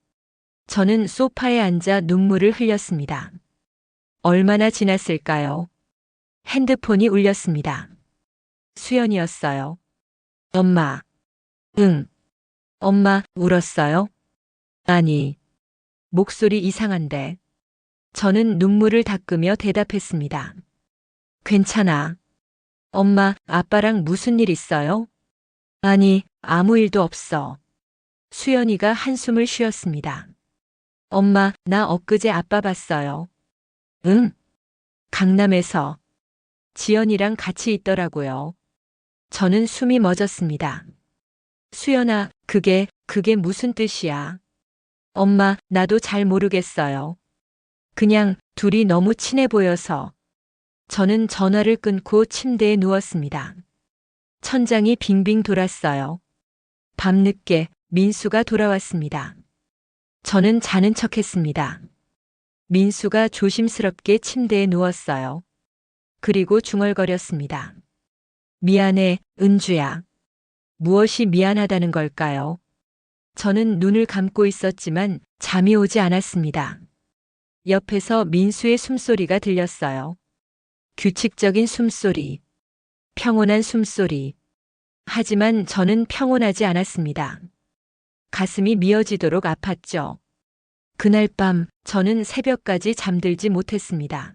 저는 소파에 앉아 눈물을 흘렸습니다. 얼마나 지났을까요? 핸드폰이 울렸습니다. 수연이었어요. 엄마. 응. 엄마, 울었어요? 아니. 목소리 이상한데. 저는 눈물을 닦으며 대답했습니다. 괜찮아. 엄마, 아빠랑 무슨 일 있어요? 아니, 아무 일도 없어. 수연이가 한숨을 쉬었습니다. 엄마, 나 엊그제 아빠 봤어요. 응? 강남에서. 지연이랑 같이 있더라고요. 저는 숨이 멎었습니다. 수연아, 그게 무슨 뜻이야? 엄마, 나도 잘 모르겠어요. 그냥 둘이 너무 친해 보여서. 저는 전화를 끊고 침대에 누웠습니다. 천장이 빙빙 돌았어요. 밤늦게 민수가 돌아왔습니다. 저는 자는 척했습니다. 민수가 조심스럽게 침대에 누웠어요. 그리고 중얼거렸습니다. 미안해, 은주야. 무엇이 미안하다는 걸까요? 저는 눈을 감고 있었지만 잠이 오지 않았습니다. 옆에서 민수의 숨소리가 들렸어요. 규칙적인 숨소리. 평온한 숨소리. 하지만 저는 평온하지 않았습니다. 가슴이 미어지도록 아팠죠. 그날 밤 저는 새벽까지 잠들지 못했습니다.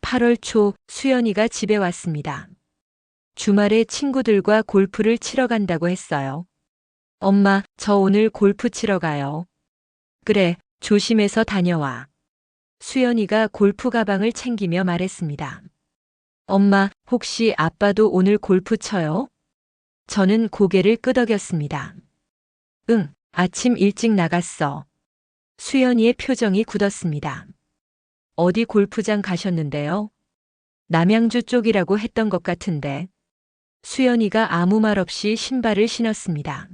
8월 초 수연이가 집에 왔습니다. 주말에 친구들과 골프를 치러 간다고 했어요. 엄마, 저 오늘 골프 치러 가요. 그래, 조심해서 다녀와. 수연이가 골프 가방을 챙기며 말했습니다. 엄마, 혹시 아빠도 오늘 골프 쳐요? 저는 고개를 끄덕였습니다. 응, 아침 일찍 나갔어. 수연이의 표정이 굳었습니다. 어디 골프장 가셨는데요? 남양주 쪽이라고 했던 것 같은데. 수연이가 아무 말 없이 신발을 신었습니다.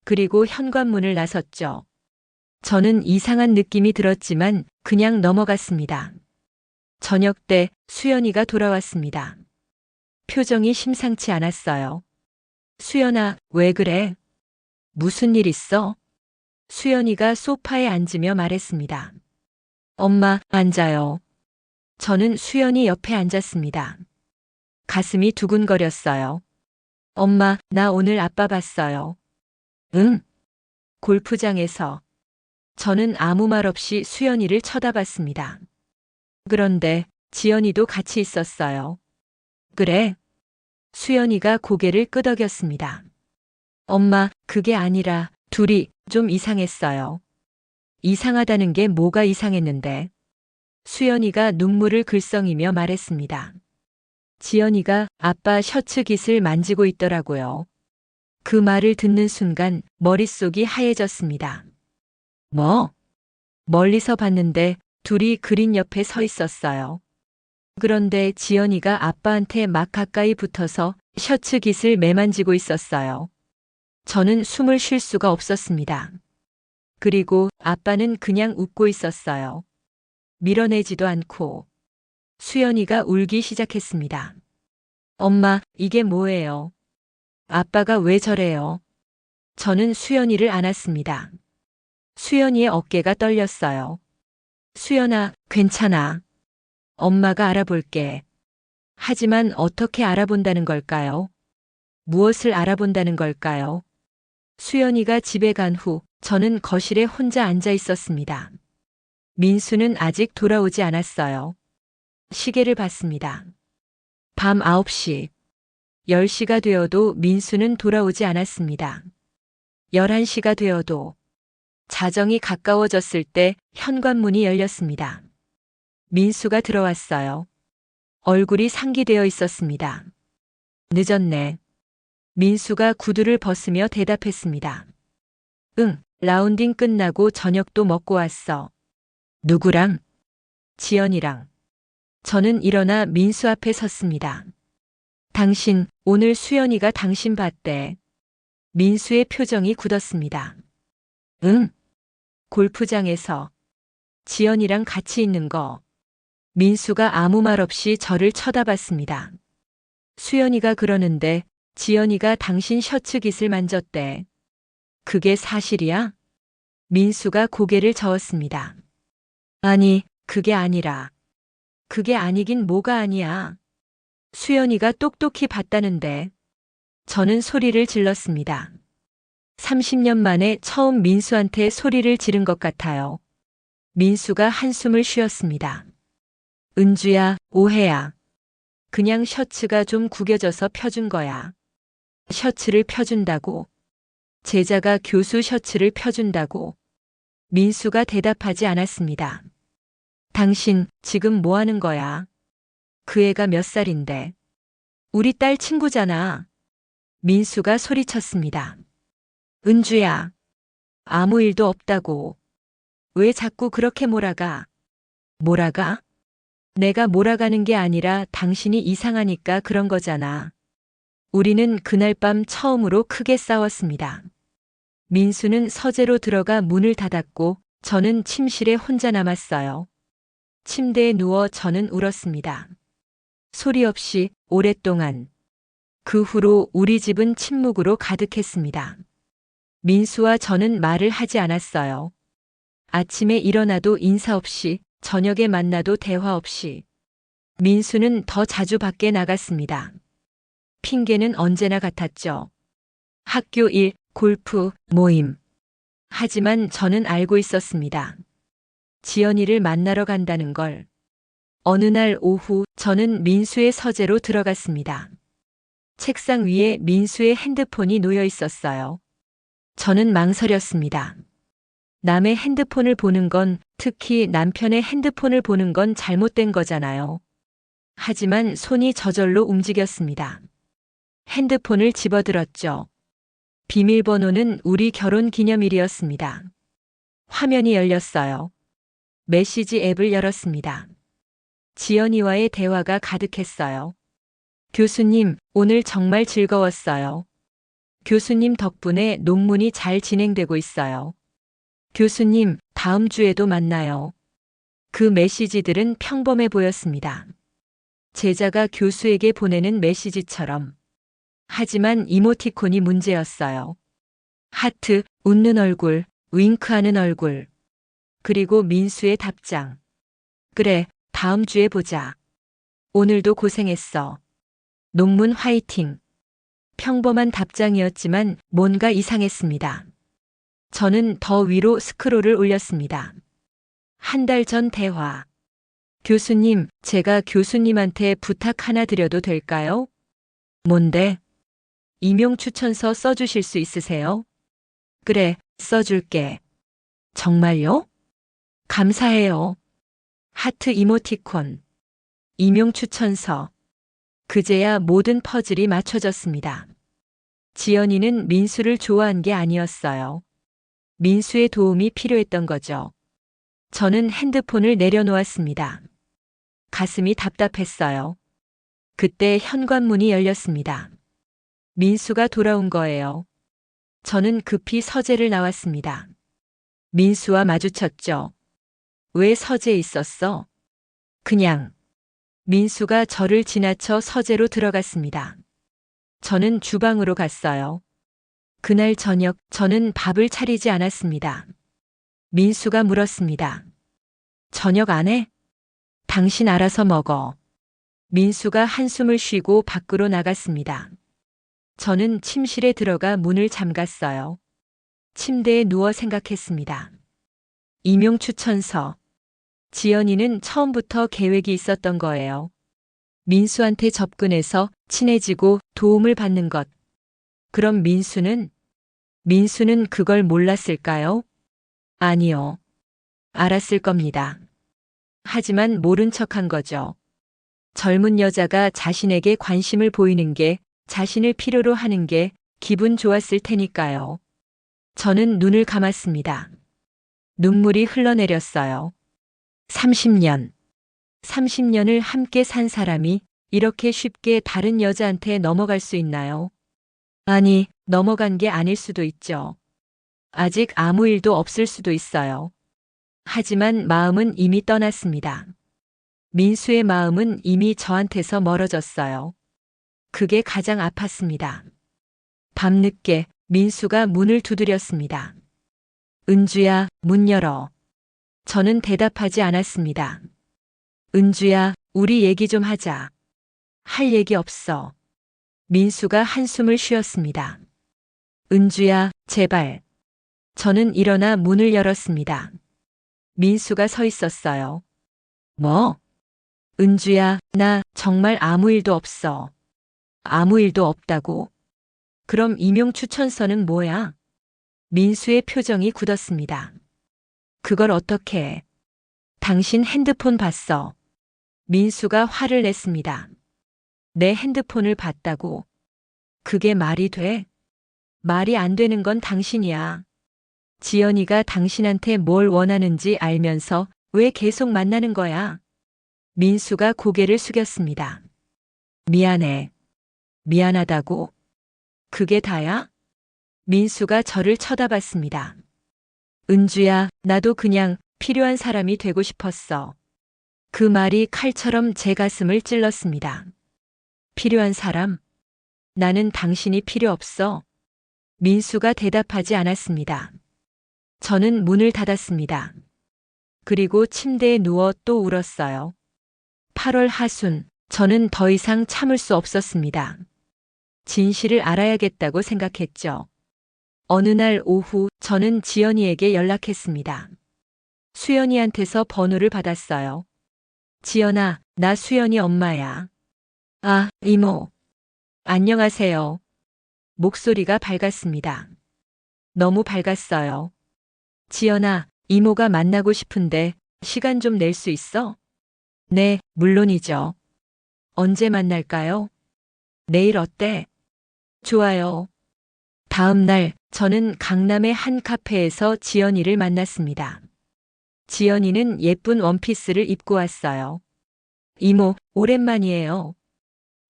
그리고 현관문을 나섰죠. 저는 이상한 느낌이 들었지만 그냥 넘어갔습니다. 저녁 때 수연이가 돌아왔습니다. 표정이 심상치 않았어요. 수연아, 왜 그래? 무슨 일 있어? 수연이가 소파에 앉으며 말했습니다. 엄마, 앉아요. 저는 수연이 옆에 앉았습니다. 가슴이 두근거렸어요. 엄마, 나 오늘 아빠 봤어요. 응? 골프장에서. 저는 아무 말 없이 수연이를 쳐다봤습니다. 그런데 지연이도 같이 있었어요. 그래? 수연이가 고개를 끄덕였습니다. 엄마, 그게 아니라 둘이 좀 이상했어요. 이상하다는 게 뭐가 이상했는데? 수연이가 눈물을 글썽이며 말했습니다. 지연이가 아빠 셔츠 깃을 만지고 있더라고요. 그 말을 듣는 순간 머릿속이 하얘졌습니다. 뭐? 멀리서 봤는데 둘이 그린 옆에 서 있었어요. 그런데 지연이가 아빠한테 막 가까이 붙어서 셔츠 깃을 매만지고 있었어요. 저는 숨을 쉴 수가 없었습니다. 그리고 아빠는 그냥 웃고 있었어요. 밀어내지도 않고. 수연이가 울기 시작했습니다. 엄마, 이게 뭐예요? 아빠가 왜 저래요? 저는 수연이를 안았습니다. 수연이의 어깨가 떨렸어요. 수연아, 괜찮아. 엄마가 알아볼게. 하지만 어떻게 알아본다는 걸까요? 무엇을 알아본다는 걸까요? 수연이가 집에 간 후 저는 거실에 혼자 앉아 있었습니다. 민수는 아직 돌아오지 않았어요. 시계를 봤습니다. 밤 9시. 10시가 되어도 민수는 돌아오지 않았습니다. 11시가 되어도. 자정이 가까워졌을 때 현관문이 열렸습니다. 민수가 들어왔어요. 얼굴이 상기되어 있었습니다. 늦었네. 민수가 구두를 벗으며 대답했습니다. 응, 라운딩 끝나고 저녁도 먹고 왔어. 누구랑? 지연이랑. 저는 일어나 민수 앞에 섰습니다. 당신, 오늘 수연이가 당신 봤대. 민수의 표정이 굳었습니다. 응? 골프장에서. 지연이랑 같이 있는 거. 민수가 아무 말 없이 저를 쳐다봤습니다. 수연이가 그러는데 지연이가 당신 셔츠 깃을 만졌대. 그게 사실이야? 민수가 고개를 저었습니다. 아니, 그게 아니라. 그게 아니긴 뭐가 아니야. 수연이가 똑똑히 봤다는데. 저는 소리를 질렀습니다. 30년 만에 처음 민수한테 소리를 지른 것 같아요. 민수가 한숨을 쉬었습니다. 은주야, 오해야. 그냥 셔츠가 좀 구겨져서 펴준 거야. 셔츠를 펴준다고. 제자가 교수 셔츠를 펴준다고. 민수가 대답하지 않았습니다. 당신 지금 뭐 하는 거야? 그 애가 몇 살인데? 우리 딸 친구잖아. 민수가 소리쳤습니다. 은주야, 아무 일도 없다고. 왜 자꾸 그렇게 몰아가? 몰아가? 내가 몰아가는 게 아니라 당신이 이상하니까 그런 거잖아. 우리는 그날 밤 처음으로 크게 싸웠습니다. 민수는 서재로 들어가 문을 닫았고 저는 침실에 혼자 남았어요. 침대에 누워 저는 울었습니다. 소리 없이 오랫동안. 그 후로 우리 집은 침묵으로 가득했습니다. 민수와 저는 말을 하지 않았어요. 아침에 일어나도 인사 없이, 저녁에 만나도 대화 없이. 민수는 더 자주 밖에 나갔습니다. 핑계는 언제나 같았죠. 학교 일, 골프, 모임. 하지만 저는 알고 있었습니다. 지연이를 만나러 간다는 걸. 어느 날 오후 저는 민수의 서재로 들어갔습니다. 책상 위에 민수의 핸드폰이 놓여 있었어요. 저는 망설였습니다. 남의 핸드폰을 보는 건, 특히 남편의 핸드폰을 보는 건 잘못된 거잖아요. 하지만 손이 저절로 움직였습니다. 핸드폰을 집어들었죠. 비밀번호는 우리 결혼 기념일이었습니다. 화면이 열렸어요. 메시지 앱을 열었습니다. 지연이와의 대화가 가득했어요. 교수님, 오늘 정말 즐거웠어요. 교수님 덕분에 논문이 잘 진행되고 있어요. 교수님, 다음 주에도 만나요. 그 메시지들은 평범해 보였습니다. 제자가 교수에게 보내는 메시지처럼. 하지만 이모티콘이 문제였어요. 하트, 웃는 얼굴, 윙크하는 얼굴. 그리고 민수의 답장. 그래, 다음 주에 보자. 오늘도 고생했어. 논문 화이팅. 평범한 답장이었지만 뭔가 이상했습니다. 저는 더 위로 스크롤을 올렸습니다. 한 달 전 대화. 교수님, 제가 교수님한테 부탁 하나 드려도 될까요? 뭔데? 임용 추천서 써주실 수 있으세요? 그래, 써줄게. 정말요? 감사해요. 하트 이모티콘. 임용 추천서. 그제야 모든 퍼즐이 맞춰졌습니다. 지연이는 민수를 좋아한 게 아니었어요. 민수의 도움이 필요했던 거죠. 저는 핸드폰을 내려놓았습니다. 가슴이 답답했어요. 그때 현관문이 열렸습니다. 민수가 돌아온 거예요. 저는 급히 서재를 나왔습니다. 민수와 마주쳤죠. 왜 서재에 있었어? 그냥. 민수가 저를 지나쳐 서재로 들어갔습니다. 저는 주방으로 갔어요. 그날 저녁 저는 밥을 차리지 않았습니다. 민수가 물었습니다. 저녁 안 해? 당신 알아서 먹어. 민수가 한숨을 쉬고 밖으로 나갔습니다. 저는 침실에 들어가 문을 잠갔어요. 침대에 누워 생각했습니다. 임용 추천서. 지연이는 처음부터 계획이 있었던 거예요. 민수한테 접근해서 친해지고 도움을 받는 것. 그럼 민수는 그걸 몰랐을까요? 아니요. 알았을 겁니다. 하지만 모른 척한 거죠. 젊은 여자가 자신에게 관심을 보이는 게, 자신을 필요로 하는 게 기분 좋았을 테니까요. 저는 눈을 감았습니다. 눈물이 흘러내렸어요. 30년. 30년을 함께 산 사람이 이렇게 쉽게 다른 여자한테 넘어갈 수 있나요? 아니, 넘어간 게 아닐 수도 있죠. 아직 아무 일도 없을 수도 있어요. 하지만 마음은 이미 떠났습니다. 민수의 마음은 이미 저한테서 멀어졌어요. 그게 가장 아팠습니다. 밤늦게 민수가 문을 두드렸습니다. 은주야, 문 열어. 저는 대답하지 않았습니다. 은주야, 우리 얘기 좀 하자. 할 얘기 없어. 민수가 한숨을 쉬었습니다. 은주야, 제발. 저는 일어나 문을 열었습니다. 민수가 서 있었어요. 뭐? 은주야, 나 정말 아무 일도 없어. 아무 일도 없다고? 그럼 임용 추천서는 뭐야? 민수의 표정이 굳었습니다. 그걸 어떻게 해? 당신 핸드폰 봤어. 민수가 화를 냈습니다. 내 핸드폰을 봤다고? 그게 말이 돼? 말이 안 되는 건 당신이야. 지연이가 당신한테 뭘 원하는지 알면서 왜 계속 만나는 거야? 민수가 고개를 숙였습니다. 미안해. 미안하다고? 그게 다야? 민수가 저를 쳐다봤습니다. 은주야, 나도 그냥 필요한 사람이 되고 싶었어. 그 말이 칼처럼 제 가슴을 찔렀습니다. 필요한 사람? 나는 당신이 필요 없어. 민수가 대답하지 않았습니다. 저는 문을 닫았습니다. 그리고 침대에 누워 또 울었어요. 8월 하순, 저는 더 이상 참을 수 없었습니다. 진실을 알아야겠다고 생각했죠. 어느 날 오후 저는 지연이에게 연락했습니다. 수연이한테서 번호를 받았어요. 지연아, 나 수연이 엄마야. 아, 이모. 안녕하세요. 목소리가 밝았습니다. 너무 밝았어요. 지연아, 이모가 만나고 싶은데 시간 좀 낼 수 있어? 네, 물론이죠. 언제 만날까요? 내일 어때? 좋아요. 다음 날 저는 강남의 한 카페에서 지연이를 만났습니다. 지연이는 예쁜 원피스를 입고 왔어요. 이모, 오랜만이에요.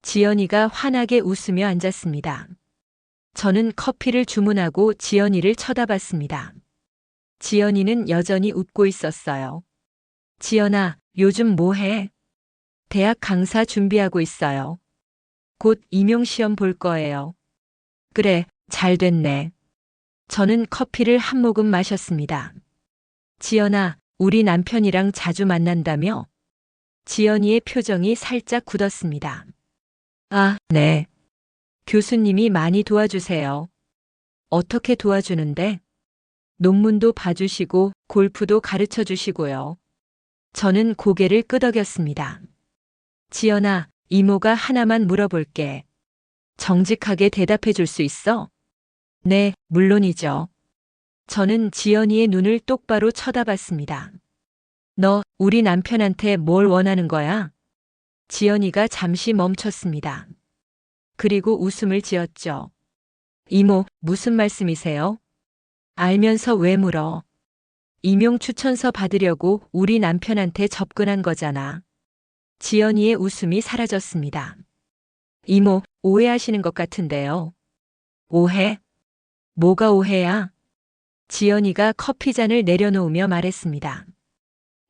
지연이가 환하게 웃으며 앉았습니다. 저는 커피를 주문하고 지연이를 쳐다봤습니다. 지연이는 여전히 웃고 있었어요. 지연아, 요즘 뭐 해? 대학 강사 준비하고 있어요. 곧 임용시험 볼 거예요. 그래, 잘 됐네. 저는 커피를 한 모금 마셨습니다. 지연아, 우리 남편이랑 자주 만난다며? 지연이의 표정이 살짝 굳었습니다. 아, 네. 교수님이 많이 도와주세요. 어떻게 도와주는데? 논문도 봐주시고 골프도 가르쳐 주시고요. 저는 고개를 끄덕였습니다. 지연아, 이모가 하나만 물어볼게. 정직하게 대답해 줄 수 있어? 네, 물론이죠. 저는 지연이의 눈을 똑바로 쳐다봤습니다. 너, 우리 남편한테 뭘 원하는 거야? 지연이가 잠시 멈췄습니다. 그리고 웃음을 지었죠. 이모, 무슨 말씀이세요? 알면서 왜 물어? 임용 추천서 받으려고 우리 남편한테 접근한 거잖아. 지연이의 웃음이 사라졌습니다. 이모, 오해하시는 것 같은데요. 오해? 뭐가 오해야? 지연이가 커피잔을 내려놓으며 말했습니다.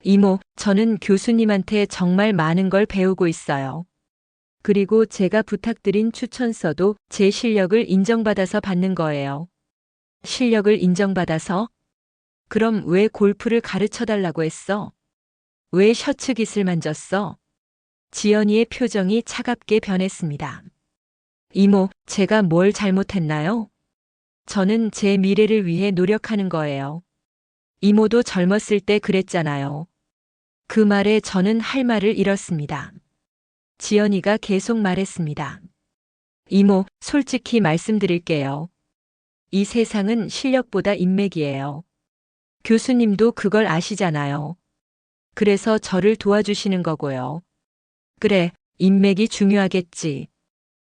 이모, 저는 교수님한테 정말 많은 걸 배우고 있어요. 그리고 제가 부탁드린 추천서도 제 실력을 인정받아서 받는 거예요. 실력을 인정받아서? 그럼 왜 골프를 가르쳐 달라고 했어? 왜 셔츠 깃을 만졌어? 지연이의 표정이 차갑게 변했습니다. 이모, 제가 뭘 잘못했나요? 저는 제 미래를 위해 노력하는 거예요. 이모도 젊었을 때 그랬잖아요. 그 말에 저는 할 말을 잃었습니다. 지연이가 계속 말했습니다. 이모, 솔직히 말씀드릴게요. 이 세상은 실력보다 인맥이에요. 교수님도 그걸 아시잖아요. 그래서 저를 도와주시는 거고요. 그래, 인맥이 중요하겠지.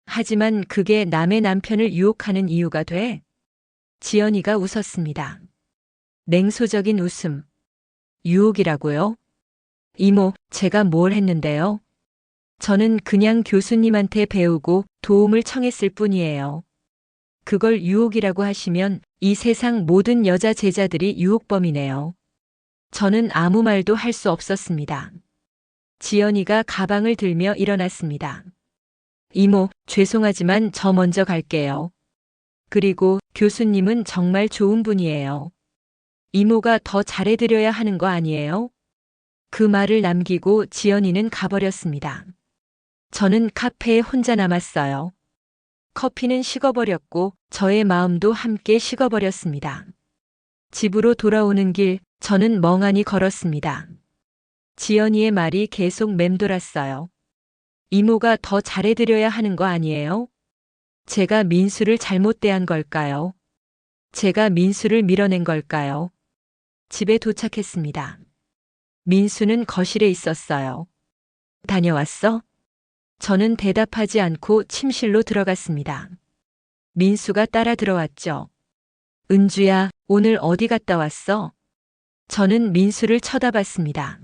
하지만 그게 남의 남편을 유혹하는 이유가 돼? 지연이가 웃었습니다. 냉소적인 웃음. 유혹이라고요? 이모, 제가 뭘 했는데요? 저는 그냥 교수님한테 배우고 도움을 청했을 뿐이에요. 그걸 유혹이라고 하시면 이 세상 모든 여자 제자들이 유혹범이네요. 저는 아무 말도 할 수 없었습니다. 지연이가 가방을 들며 일어났습니다. 이모, 죄송하지만 저 먼저 갈게요. 그리고 교수님은 정말 좋은 분이에요. 이모가 더 잘해드려야 하는 거 아니에요? 그 말을 남기고 지연이는 가버렸습니다. 저는 카페에 혼자 남았어요. 커피는 식어버렸고 저의 마음도 함께 식어버렸습니다. 집으로 돌아오는 길, 저는 멍하니 걸었습니다. 지연이의 말이 계속 맴돌았어요. 이모가 더 잘해드려야 하는 거 아니에요? 제가 민수를 잘못 대한 걸까요? 제가 민수를 밀어낸 걸까요? 집에 도착했습니다. 민수는 거실에 있었어요. 다녀왔어? 저는 대답하지 않고 침실로 들어갔습니다. 민수가 따라 들어왔죠. 은주야, 오늘 어디 갔다 왔어? 저는 민수를 쳐다봤습니다.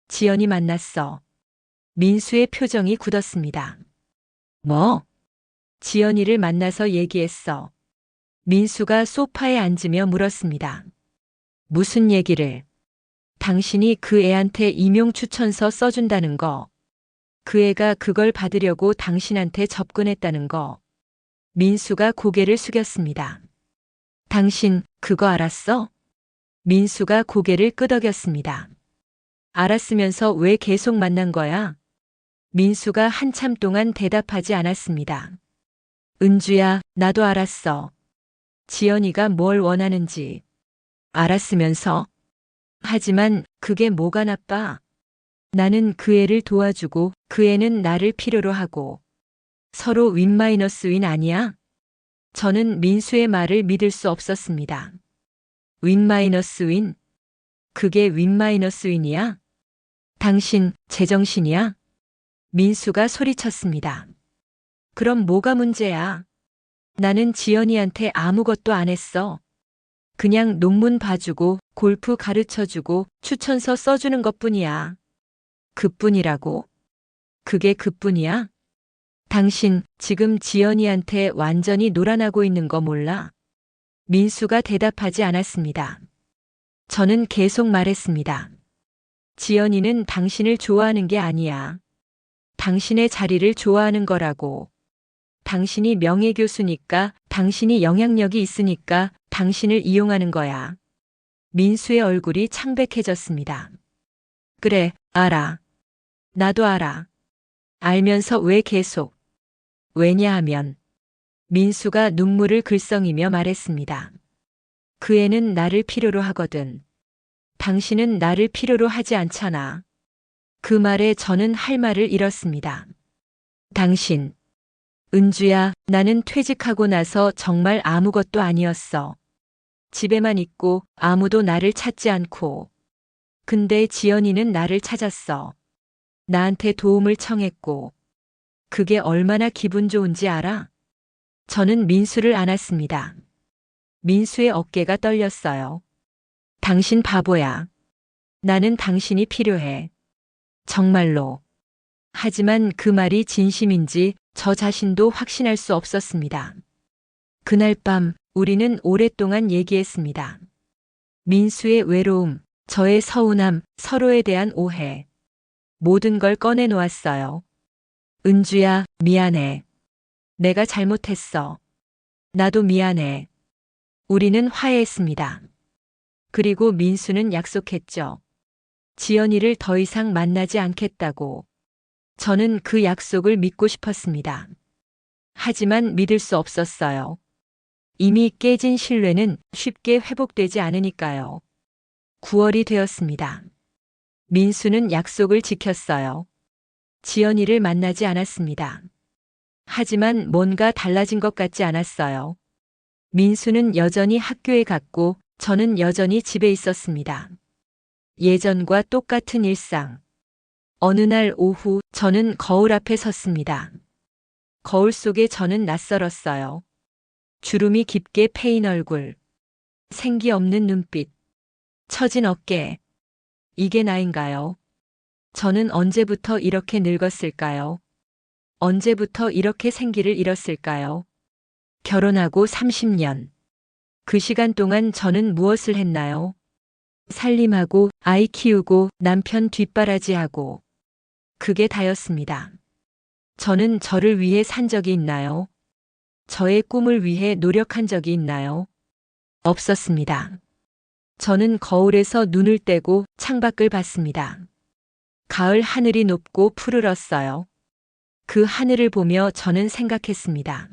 지연이 만났어. 민수의 표정이 굳었습니다. 뭐? 지연이를 만나서 얘기했어. 민수가 소파에 앉으며 물었습니다. 무슨 얘기를? 당신이 그 애한테 임용 추천서 써준다는 거. 그 애가 그걸 받으려고 당신한테 접근했다는 거. 민수가 고개를 숙였습니다. 당신 그거 알았어? 민수가 고개를 끄덕였습니다. 알았으면서 왜 계속 만난 거야? 민수가 한참 동안 대답하지 않았습니다. 은주야, 나도 알았어. 지연이가 뭘 원하는지. 알았으면서. 하지만 그게 뭐가 나빠? 나는 그 애를 도와주고 그 애는 나를 필요로 하고. 서로 윈 아니야? 저는 민수의 말을 믿을 수 없었습니다. 윈? 그게 윈이야? 당신 제정신이야? 민수가 소리쳤습니다. 그럼 뭐가 문제야? 나는 지연이한테 아무것도 안 했어. 그냥 논문 봐주고 골프 가르쳐주고 추천서 써주는 것뿐이야. 그뿐이라고? 그게 그뿐이야? 당신 지금 지연이한테 완전히 놀아나고 있는 거 몰라? 민수가 대답하지 않았습니다. 저는 계속 말했습니다. 지연이는 당신을 좋아하는 게 아니야. 당신의 자리를 좋아하는 거라고. 당신이 명예교수니까, 당신이 영향력이 있으니까, 당신을 이용하는 거야. 민수의 얼굴이 창백해졌습니다. 그래, 알아. 나도 알아. 알면서 왜 계속? 왜냐하면 민수가 눈물을 글썽이며 말했습니다. 그 애는 나를 필요로 하거든. 당신은 나를 필요로 하지 않잖아. 그 말에 저는 할 말을 잃었습니다. 당신, 은주야, 나는 퇴직하고 나서 정말 아무것도 아니었어. 집에만 있고 아무도 나를 찾지 않고. 근데 지연이는 나를 찾았어. 나한테 도움을 청했고. 그게 얼마나 기분 좋은지 알아? 저는 민수를 안았습니다. 민수의 어깨가 떨렸어요. 당신 바보야. 나는 당신이 필요해. 정말로. 하지만 그 말이 진심인지 저 자신도 확신할 수 없었습니다. 그날 밤 우리는 오랫동안 얘기했습니다. 민수의 외로움, 저의 서운함, 서로에 대한 오해. 모든 걸 꺼내놓았어요. 은주야, 미안해. 내가 잘못했어. 나도 미안해. 우리는 화해했습니다. 그리고 민수는 약속했죠. 지연이를 더 이상 만나지 않겠다고. 저는 그 약속을 믿고 싶었습니다. 하지만 믿을 수 없었어요. 이미 깨진 신뢰는 쉽게 회복되지 않으니까요. 9월이 되었습니다. 민수는 약속을 지켰어요. 지연이를 만나지 않았습니다. 하지만 뭔가 달라진 것 같지 않았어요. 민수는 여전히 학교에 갔고 저는 여전히 집에 있었습니다. 예전과 똑같은 일상. 어느 날 오후 저는 거울 앞에 섰습니다. 거울 속에 저는 낯설었어요. 주름이 깊게 패인 얼굴, 생기 없는 눈빛, 처진 어깨. 이게 나인가요? 저는 언제부터 이렇게 늙었을까요? 언제부터 이렇게 생기를 잃었을까요? 결혼하고 30년. 그 시간 동안 저는 무엇을 했나요? 살림하고 아이 키우고 남편 뒷바라지하고. 그게 다였습니다. 저는 저를 위해 산 적이 있나요? 저의 꿈을 위해 노력한 적이 있나요? 없었습니다. 저는 거울에서 눈을 떼고 창밖을 봤습니다. 가을 하늘이 높고 푸르렀어요. 그 하늘을 보며 저는 생각했습니다.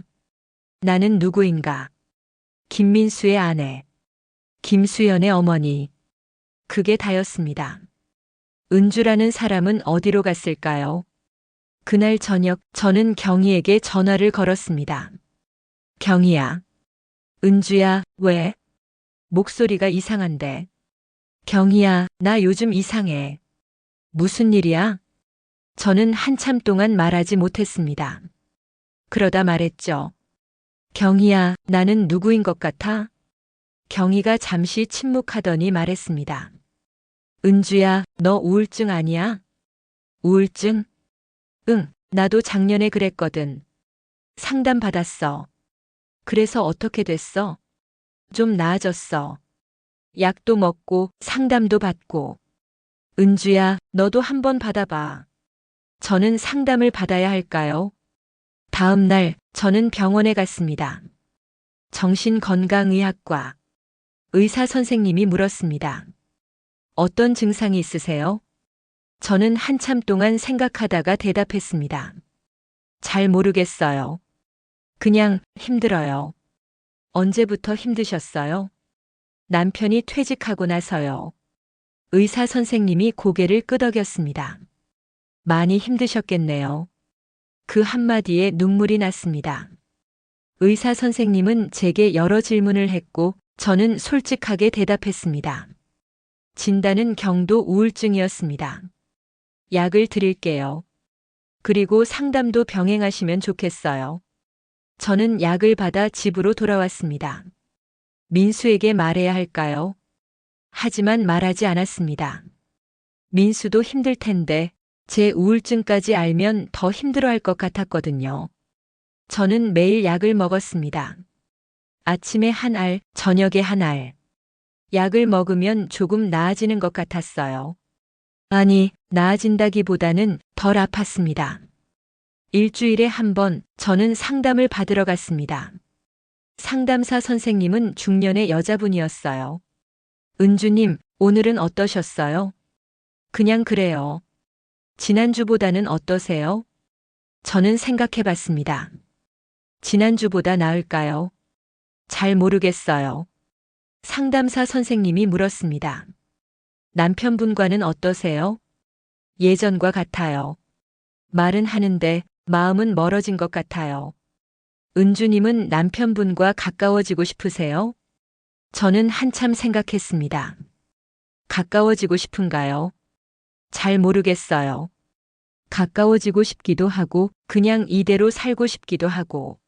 나는 누구인가? 김민수의 아내, 김수연의 어머니. 그게 다였습니다. 은주라는 사람은 어디로 갔을까요? 그날 저녁 저는 경희에게 전화를 걸었습니다. 경희야. 은주야, 왜? 목소리가 이상한데. 경희야, 나 요즘 이상해. 무슨 일이야? 저는 한참 동안 말하지 못했습니다. 그러다 말했죠. 경희야, 나는 누구인 것 같아? 경희가 잠시 침묵하더니 말했습니다. 은주야, 너 우울증 아니야? 우울증? 응, 나도 작년에 그랬거든. 상담 받았어. 그래서 어떻게 됐어? 좀 나아졌어. 약도 먹고 상담도 받고. 은주야, 너도 한번 받아봐. 저는 상담을 받아야 할까요? 다음 날 저는 병원에 갔습니다. 정신건강의학과. 의사 선생님이 물었습니다. 어떤 증상이 있으세요? 저는 한참 동안 생각하다가 대답했습니다. 잘 모르겠어요. 그냥 힘들어요. 언제부터 힘드셨어요? 남편이 퇴직하고 나서요. 의사 선생님이 고개를 끄덕였습니다. 많이 힘드셨겠네요. 그 한마디에 눈물이 났습니다. 의사 선생님은 제게 여러 질문을 했고 저는 솔직하게 대답했습니다. 진단은 경도 우울증이었습니다. 약을 드릴게요. 그리고 상담도 병행하시면 좋겠어요. 저는 약을 받아 집으로 돌아왔습니다. 민수에게 말해야 할까요? 하지만 말하지 않았습니다. 민수도 힘들 텐데 제 우울증까지 알면 더 힘들어할 것 같았거든요. 저는 매일 약을 먹었습니다. 아침에 한 알, 저녁에 한 알. 약을 먹으면 조금 나아지는 것 같았어요. 아니, 나아진다기보다는 덜 아팠습니다. 일주일에 한 번 저는 상담을 받으러 갔습니다. 상담사 선생님은 중년의 여자분이었어요. 은주님, 오늘은 어떠셨어요? 그냥 그래요. 지난주보다는 어떠세요? 저는 생각해 봤습니다. 지난주보다 나을까요? 잘 모르겠어요. 상담사 선생님이 물었습니다. 남편분과는 어떠세요? 예전과 같아요. 말은 하는데 마음은 멀어진 것 같아요. 은주님은 남편분과 가까워지고 싶으세요? 저는 한참 생각했습니다. 가까워지고 싶은가요? 잘 모르겠어요. 가까워지고 싶기도 하고 그냥 이대로 살고 싶기도 하고.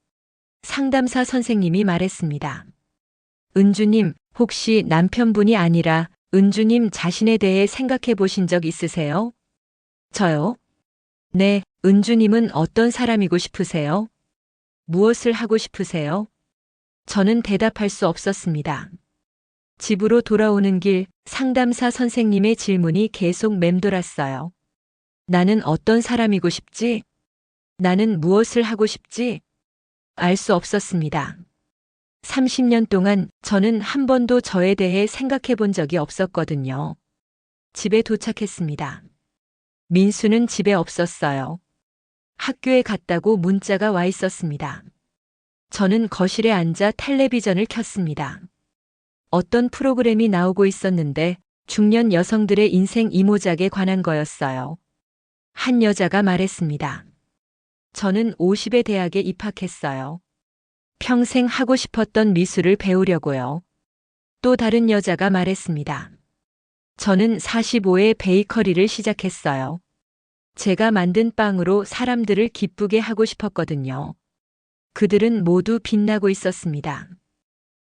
상담사 선생님이 말했습니다. 은주님, 혹시 남편분이 아니라 은주님 자신에 대해 생각해 보신 적 있으세요? 저요? 네, 은주님은 어떤 사람이고 싶으세요? 무엇을 하고 싶으세요? 저는 대답할 수 없었습니다. 집으로 돌아오는 길 상담사 선생님의 질문이 계속 맴돌았어요. 나는 어떤 사람이고 싶지? 나는 무엇을 하고 싶지? 알 수 없었습니다. 30년 동안 저는 한 번도 저에 대해 생각해 본 적이 없었거든요. 집에 도착했습니다. 민수는 집에 없었어요. 학교에 갔다고 문자가 와 있었습니다. 저는 거실에 앉아 텔레비전을 켰습니다. 어떤 프로그램이 나오고 있었는데 중년 여성들의 인생 이모작에 관한 거였어요. 한 여자가 말했습니다. 저는 50에 대학에 입학했어요. 평생 하고 싶었던 미술을 배우려고요. 또 다른 여자가 말했습니다. 저는 45에 베이커리를 시작했어요. 제가 만든 빵으로 사람들을 기쁘게 하고 싶었거든요. 그들은 모두 빛나고 있었습니다.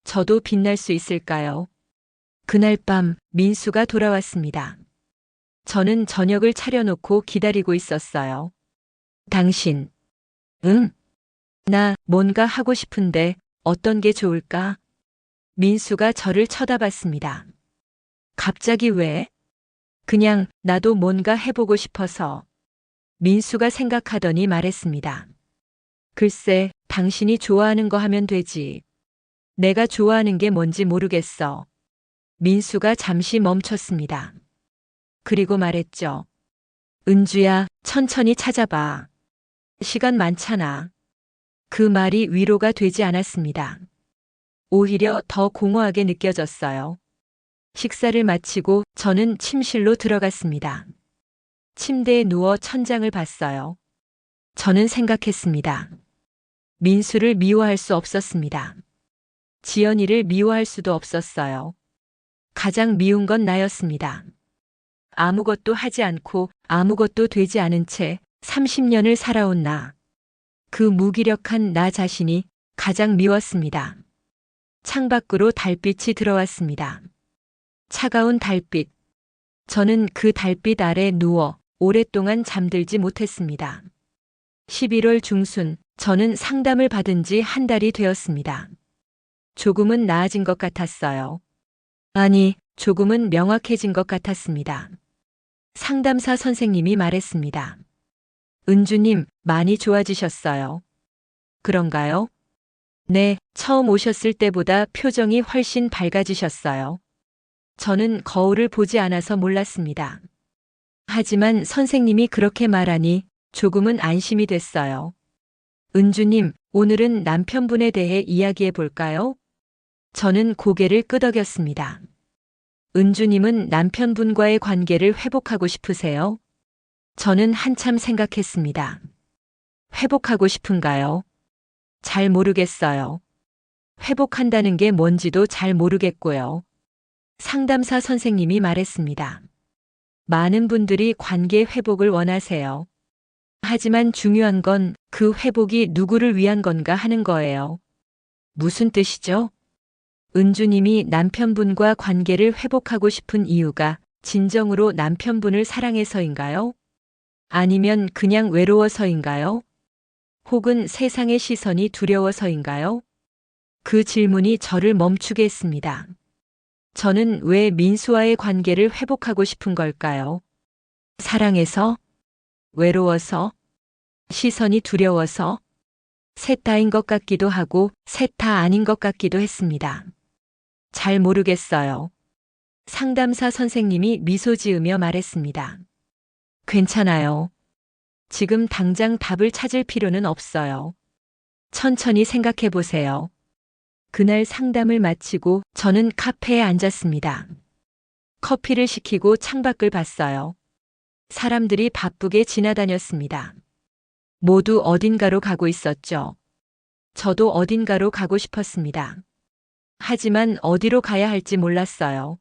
저도 빛날 수 있을까요? 그날 밤 민수가 돌아왔습니다. 저는 저녁을 차려놓고 기다리고 있었어요. 당신. 응? 나 뭔가 하고 싶은데 어떤 게 좋을까? 민수가 저를 쳐다봤습니다. 갑자기 왜? 그냥 나도 뭔가 해보고 싶어서. 민수가 생각하더니 말했습니다. 글쎄, 당신이 좋아하는 거 하면 되지. 내가 좋아하는 게 뭔지 모르겠어. 민수가 잠시 멈췄습니다. 그리고 말했죠. 은주야, 천천히 찾아봐. 시간 많잖아. 그 말이 위로가 되지 않았습니다. 오히려 더 공허하게 느껴졌어요. 식사를 마치고 저는 침실로 들어갔습니다. 침대에 누워 천장을 봤어요. 저는 생각했습니다. 민수를 미워할 수 없었습니다. 지연이를 미워할 수도 없었어요. 가장 미운 건 나였습니다. 아무것도 하지 않고 아무것도 되지 않은 채 30년을 살아온 나. 그 무기력한 나 자신이 가장 미웠습니다. 창밖으로 달빛이 들어왔습니다. 차가운 달빛. 저는 그 달빛 아래 누워 오랫동안 잠들지 못했습니다. 11월 중순, 저는 상담을 받은 지 한 달이 되었습니다. 조금은 나아진 것 같았어요. 아니, 조금은 명확해진 것 같았습니다. 상담사 선생님이 말했습니다. 은주님, 많이 좋아지셨어요. 그런가요? 네, 처음 오셨을 때보다 표정이 훨씬 밝아지셨어요. 저는 거울을 보지 않아서 몰랐습니다. 하지만 선생님이 그렇게 말하니 조금은 안심이 됐어요. 은주님, 오늘은 남편분에 대해 이야기해 볼까요? 저는 고개를 끄덕였습니다. 은주님은 남편분과의 관계를 회복하고 싶으세요? 저는 한참 생각했습니다. 회복하고 싶은가요? 잘 모르겠어요. 회복한다는 게 뭔지도 잘 모르겠고요. 상담사 선생님이 말했습니다. 많은 분들이 관계 회복을 원하세요. 하지만 중요한 건 그 회복이 누구를 위한 건가 하는 거예요. 무슨 뜻이죠? 은주님이 남편분과 관계를 회복하고 싶은 이유가 진정으로 남편분을 사랑해서인가요? 아니면 그냥 외로워서인가요? 혹은 세상의 시선이 두려워서인가요? 그 질문이 저를 멈추게 했습니다. 저는 왜 민수와의 관계를 회복하고 싶은 걸까요? 사랑해서? 외로워서? 시선이 두려워서? 셋 다인 것 같기도 하고 셋 다 아닌 것 같기도 했습니다. 잘 모르겠어요. 상담사 선생님이 미소 지으며 말했습니다. 괜찮아요. 지금 당장 답을 찾을 필요는 없어요. 천천히 생각해 보세요. 그날 상담을 마치고 저는 카페에 앉았습니다. 커피를 시키고 창밖을 봤어요. 사람들이 바쁘게 지나다녔습니다. 모두 어딘가로 가고 있었죠. 저도 어딘가로 가고 싶었습니다. 하지만 어디로 가야 할지 몰랐어요.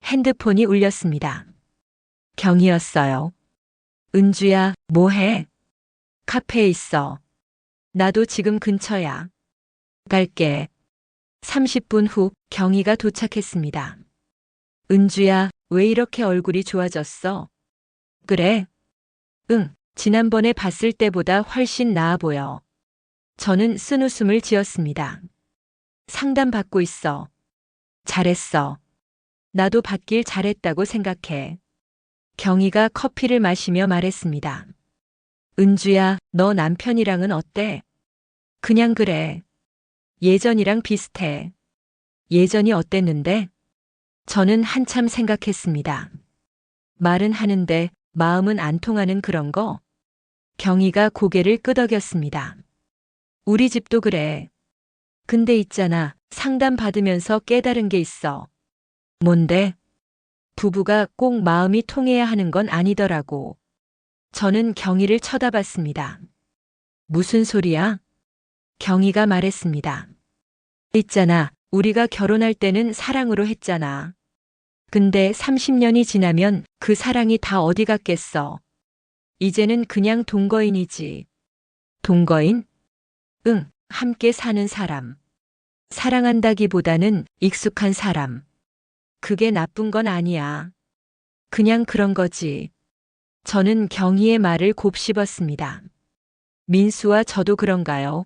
핸드폰이 울렸습니다. 경이었어요. 은주야, 뭐해? 카페에 있어. 나도 지금 근처야. 갈게. 30분 후 경희가 도착했습니다. 은주야, 왜 이렇게 얼굴이 좋아졌어? 그래? 응, 지난번에 봤을 때보다 훨씬 나아 보여. 저는 쓴웃음을 지었습니다. 상담받고 있어. 잘했어. 나도 받길 잘했다고 생각해. 경희가 커피를 마시며 말했습니다. 은주야, 너 남편이랑은 어때? 그냥 그래. 예전이랑 비슷해. 예전이 어땠는데? 저는 한참 생각했습니다. 말은 하는데 마음은 안 통하는 그런 거? 경희가 고개를 끄덕였습니다. 우리 집도 그래. 근데 있잖아, 상담 받으면서 깨달은 게 있어. 뭔데? 부부가 꼭 마음이 통해야 하는 건 아니더라고. 저는 경희를 쳐다봤습니다. 무슨 소리야? 경희가 말했습니다. 있잖아, 우리가 결혼할 때는 사랑으로 했잖아. 근데 30년이 지나면 그 사랑이 다 어디 갔겠어. 이제는 그냥 동거인이지. 동거인? 응, 함께 사는 사람. 사랑한다기보다는 익숙한 사람. 그게 나쁜 건 아니야. 그냥 그런 거지. 저는 경희의 말을 곱씹었습니다. 민수와 저도 그런가요?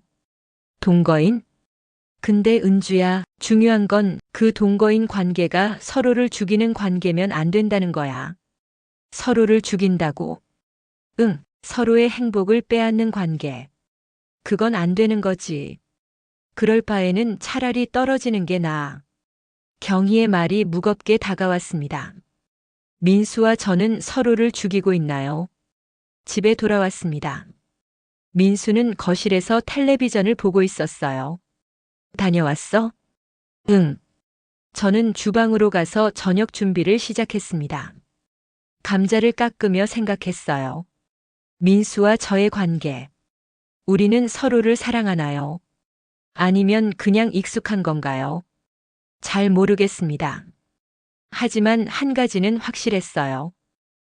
동거인? 근데 은주야, 중요한 건 그 동거인 관계가 서로를 죽이는 관계면 안 된다는 거야. 서로를 죽인다고? 응, 서로의 행복을 빼앗는 관계. 그건 안 되는 거지. 그럴 바에는 차라리 떨어지는 게 나아. 경희의 말이 무겁게 다가왔습니다. 민수와 저는 서로를 죽이고 있나요? 집에 돌아왔습니다. 민수는 거실에서 텔레비전을 보고 있었어요. 다녀왔어? 응. 저는 주방으로 가서 저녁 준비를 시작했습니다. 감자를 깎으며 생각했어요. 민수와 저의 관계. 우리는 서로를 사랑하나요? 아니면 그냥 익숙한 건가요? 잘 모르겠습니다. 하지만 한 가지는 확실했어요.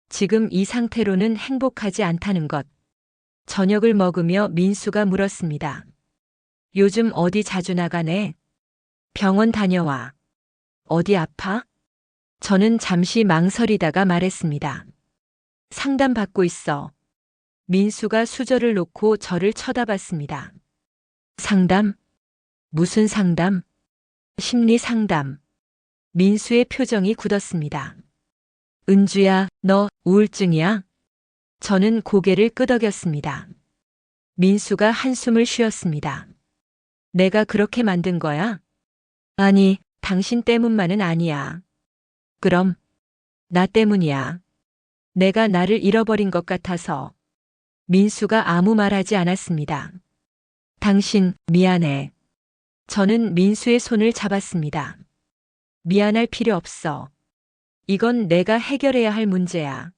지금 이 상태로는 행복하지 않다는 것. 저녁을 먹으며 민수가 물었습니다. 요즘 어디 자주 나가네? 병원 다녀와. 어디 아파? 저는 잠시 망설이다가 말했습니다. 상담받고 있어. 민수가 수저를 놓고 저를 쳐다봤습니다. 상담? 무슨 상담? 심리 상담. 민수의 표정이 굳었습니다. 은주야, 너 우울증이야? 저는 고개를 끄덕였습니다. 민수가 한숨을 쉬었습니다. 내가 그렇게 만든 거야? 아니, 당신 때문만은 아니야. 그럼, 나 때문이야. 내가 나를 잃어버린 것 같아서. 민수가 아무 말하지 않았습니다. 당신, 미안해. 저는 민수의 손을 잡았습니다. 미안할 필요 없어. 이건 내가 해결해야 할 문제야.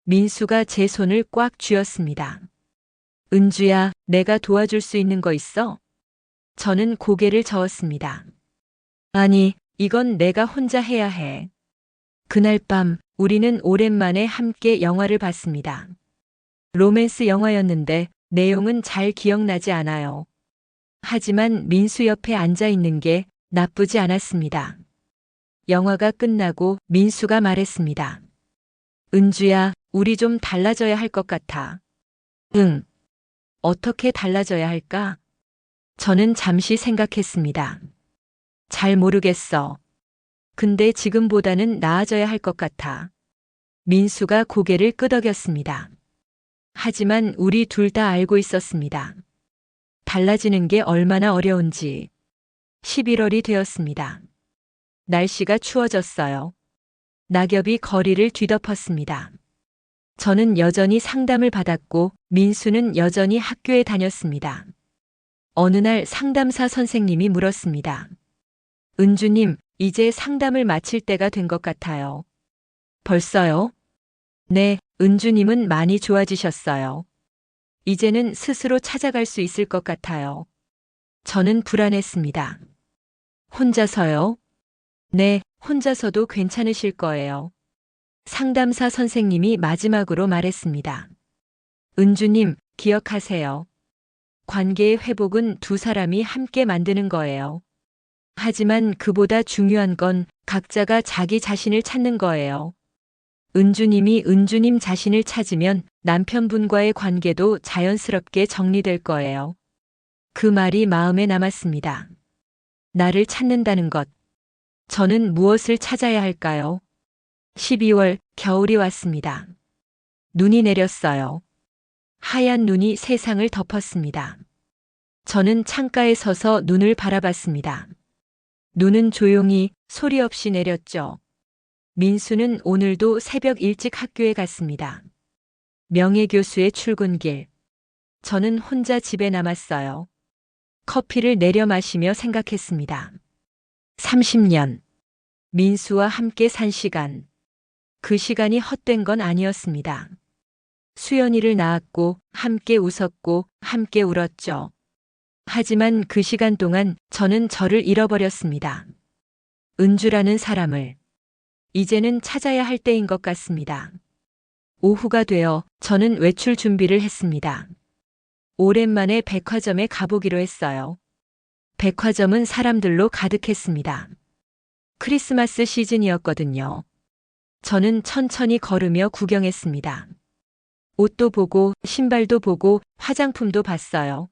민수가 제 손을 꽉 쥐었습니다. 은주야, 내가 도와줄 수 있는 거 있어? 저는 고개를 저었습니다. 아니, 이건 내가 혼자 해야 해. 그날 밤, 우리는 오랜만에 함께 영화를 봤습니다. 로맨스 영화였는데 내용은 잘 기억나지 않아요. 하지만 민수 옆에 앉아 있는 게 나쁘지 않았습니다. 영화가 끝나고 민수가 말했습니다. 은주야, 우리 좀 달라져야 할 것 같아. 응. 어떻게 달라져야 할까? 저는 잠시 생각했습니다. 잘 모르겠어. 근데 지금보다는 나아져야 할 것 같아. 민수가 고개를 끄덕였습니다. 하지만 우리 둘 다 알고 있었습니다. 달라지는 게 얼마나 어려운지. 11월이 되었습니다. 날씨가 추워졌어요. 낙엽이 거리를 뒤덮었습니다. 저는 여전히 상담을 받았고 민수는 여전히 학교에 다녔습니다. 어느 날 상담사 선생님이 물었습니다. 은주님, 이제 상담을 마칠 때가 된 것 같아요. 벌써요? 네, 은주님은 많이 좋아지셨어요. 이제는 스스로 찾아갈 수 있을 것 같아요. 저는 불안했습니다. 혼자서요? 네, 혼자서도 괜찮으실 거예요. 상담사 선생님이 마지막으로 말했습니다. 은주님, 기억하세요. 관계의 회복은 두 사람이 함께 만드는 거예요. 하지만 그보다 중요한 건 각자가 자기 자신을 찾는 거예요. 은주님이 은주님 자신을 찾으면 남편분과의 관계도 자연스럽게 정리될 거예요. 그 말이 마음에 남았습니다. 나를 찾는다는 것. 저는 무엇을 찾아야 할까요? 12월, 겨울이 왔습니다. 눈이 내렸어요. 하얀 눈이 세상을 덮었습니다. 저는 창가에 서서 눈을 바라봤습니다. 눈은 조용히 소리 없이 내렸죠. 민수는 오늘도 새벽 일찍 학교에 갔습니다. 명예교수의 출근길. 저는 혼자 집에 남았어요. 커피를 내려 마시며 생각했습니다. 30년. 민수와 함께 산 시간. 그 시간이 헛된 건 아니었습니다. 수연이를 낳았고 함께 웃었고 함께 울었죠. 하지만 그 시간 동안 저는 저를 잃어버렸습니다. 은주라는 사람을. 이제는 찾아야 할 때인 것 같습니다. 오후가 되어 저는 외출 준비를 했습니다. 오랜만에 백화점에 가보기로 했어요. 백화점은 사람들로 가득했습니다. 크리스마스 시즌이었거든요. 저는 천천히 걸으며 구경했습니다. 옷도 보고 신발도 보고 화장품도 봤어요.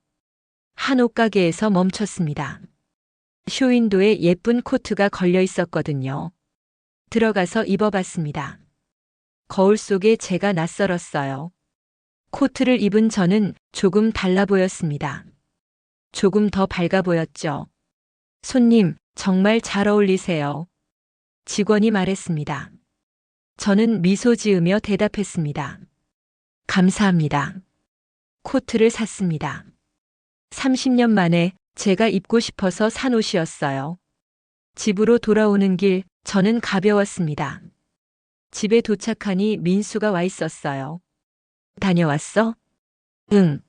한 옷가게에서 멈췄습니다. 쇼윈도에 예쁜 코트가 걸려 있었거든요. 들어가서 입어봤습니다. 거울 속에 제가 낯설었어요. 코트를 입은 저는 조금 달라 보였습니다. 조금 더 밝아 보였죠. 손님, 정말 잘 어울리세요. 직원이 말했습니다. 저는 미소 지으며 대답했습니다. 감사합니다. 코트를 샀습니다. 30년 만에 제가 입고 싶어서 산 옷이었어요. 집으로 돌아오는 길, 저는 가벼웠습니다. 집에 도착하니 민수가 와 있었어요. 다녀왔어? 응.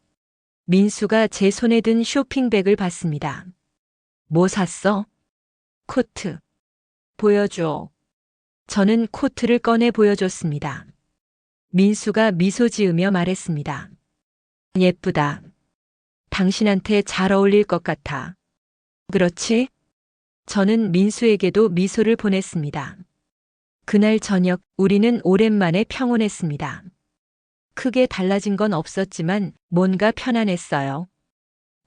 민수가 제 손에 든 쇼핑백을 봤습니다. 뭐 샀어? 코트. 보여줘. 저는 코트를 꺼내 보여줬습니다. 민수가 미소 지으며 말했습니다. 예쁘다. 당신한테 잘 어울릴 것 같아. 그렇지? 저는 민수에게도 미소를 보냈습니다. 그날 저녁 우리는 오랜만에 평온했습니다. 크게 달라진 건 없었지만 뭔가 편안했어요.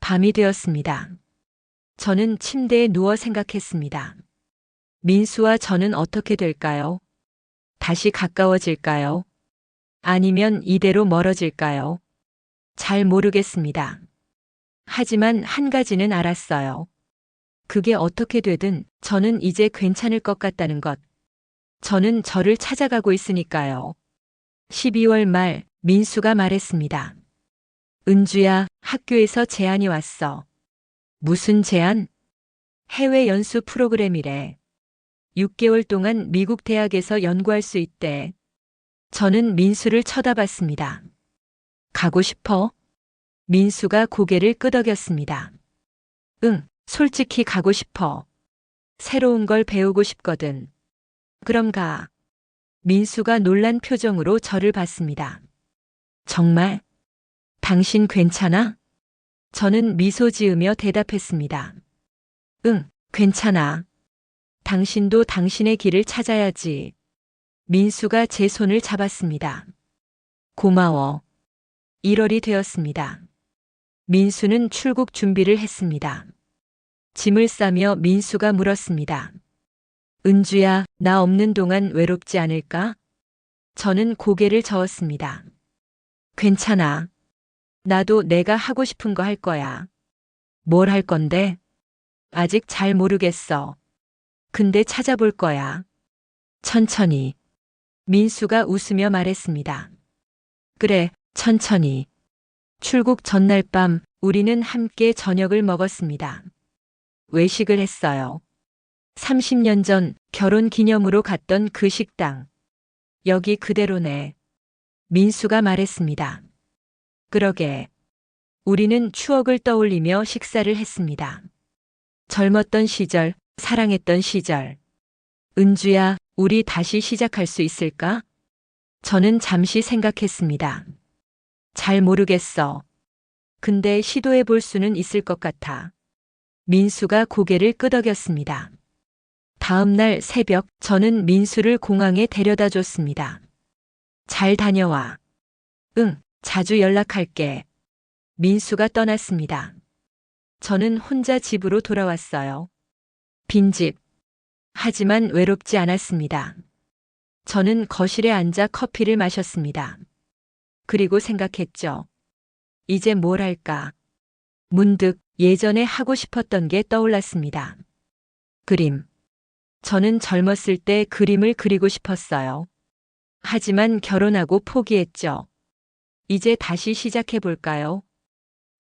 밤이 되었습니다. 저는 침대에 누워 생각했습니다. 민수와 저는 어떻게 될까요? 다시 가까워질까요? 아니면 이대로 멀어질까요? 잘 모르겠습니다. 하지만 한 가지는 알았어요. 그게 어떻게 되든 저는 이제 괜찮을 것 같다는 것. 저는 저를 찾아가고 있으니까요. 12월 말 민수가 말했습니다. 은주야, 학교에서 제안이 왔어. 무슨 제안? 해외 연수 프로그램이래. 6개월 동안 미국 대학에서 연구할 수 있대. 저는 민수를 쳐다봤습니다. 가고 싶어? 민수가 고개를 끄덕였습니다. 응, 솔직히 가고 싶어. 새로운 걸 배우고 싶거든. 그럼 가. 민수가 놀란 표정으로 저를 봤습니다. 정말? 당신 괜찮아? 저는 미소 지으며 대답했습니다. 응, 괜찮아. 당신도 당신의 길을 찾아야지. 민수가 제 손을 잡았습니다. 고마워. 1월이 되었습니다. 민수는 출국 준비를 했습니다. 짐을 싸며 민수가 물었습니다. 은주야, 나 없는 동안 외롭지 않을까? 저는 고개를 저었습니다. 괜찮아. 나도 내가 하고 싶은 거 할 거야. 뭘 할 건데? 아직 잘 모르겠어. 근데 찾아볼 거야. 천천히. 민수가 웃으며 말했습니다. 그래, 천천히. 출국 전날 밤 우리는 함께 저녁을 먹었습니다. 외식을 했어요. 30년 전 결혼 기념으로 갔던 그 식당. 여기 그대로네. 민수가 말했습니다. 그러게. 우리는 추억을 떠올리며 식사를 했습니다. 젊었던 시절, 사랑했던 시절. 은주야, 우리 다시 시작할 수 있을까? 저는 잠시 생각했습니다. 잘 모르겠어. 근데 시도해 볼 수는 있을 것 같아. 민수가 고개를 끄덕였습니다. 다음 날 새벽 저는 민수를 공항에 데려다 줬습니다. 잘 다녀와. 응, 자주 연락할게. 민수가 떠났습니다. 저는 혼자 집으로 돌아왔어요. 빈집. 하지만 외롭지 않았습니다. 저는 거실에 앉아 커피를 마셨습니다. 그리고 생각했죠. 이제 뭘 할까? 문득 예전에 하고 싶었던 게 떠올랐습니다. 그림. 저는 젊었을 때 그림을 그리고 싶었어요. 하지만 결혼하고 포기했죠. 이제 다시 시작해 볼까요?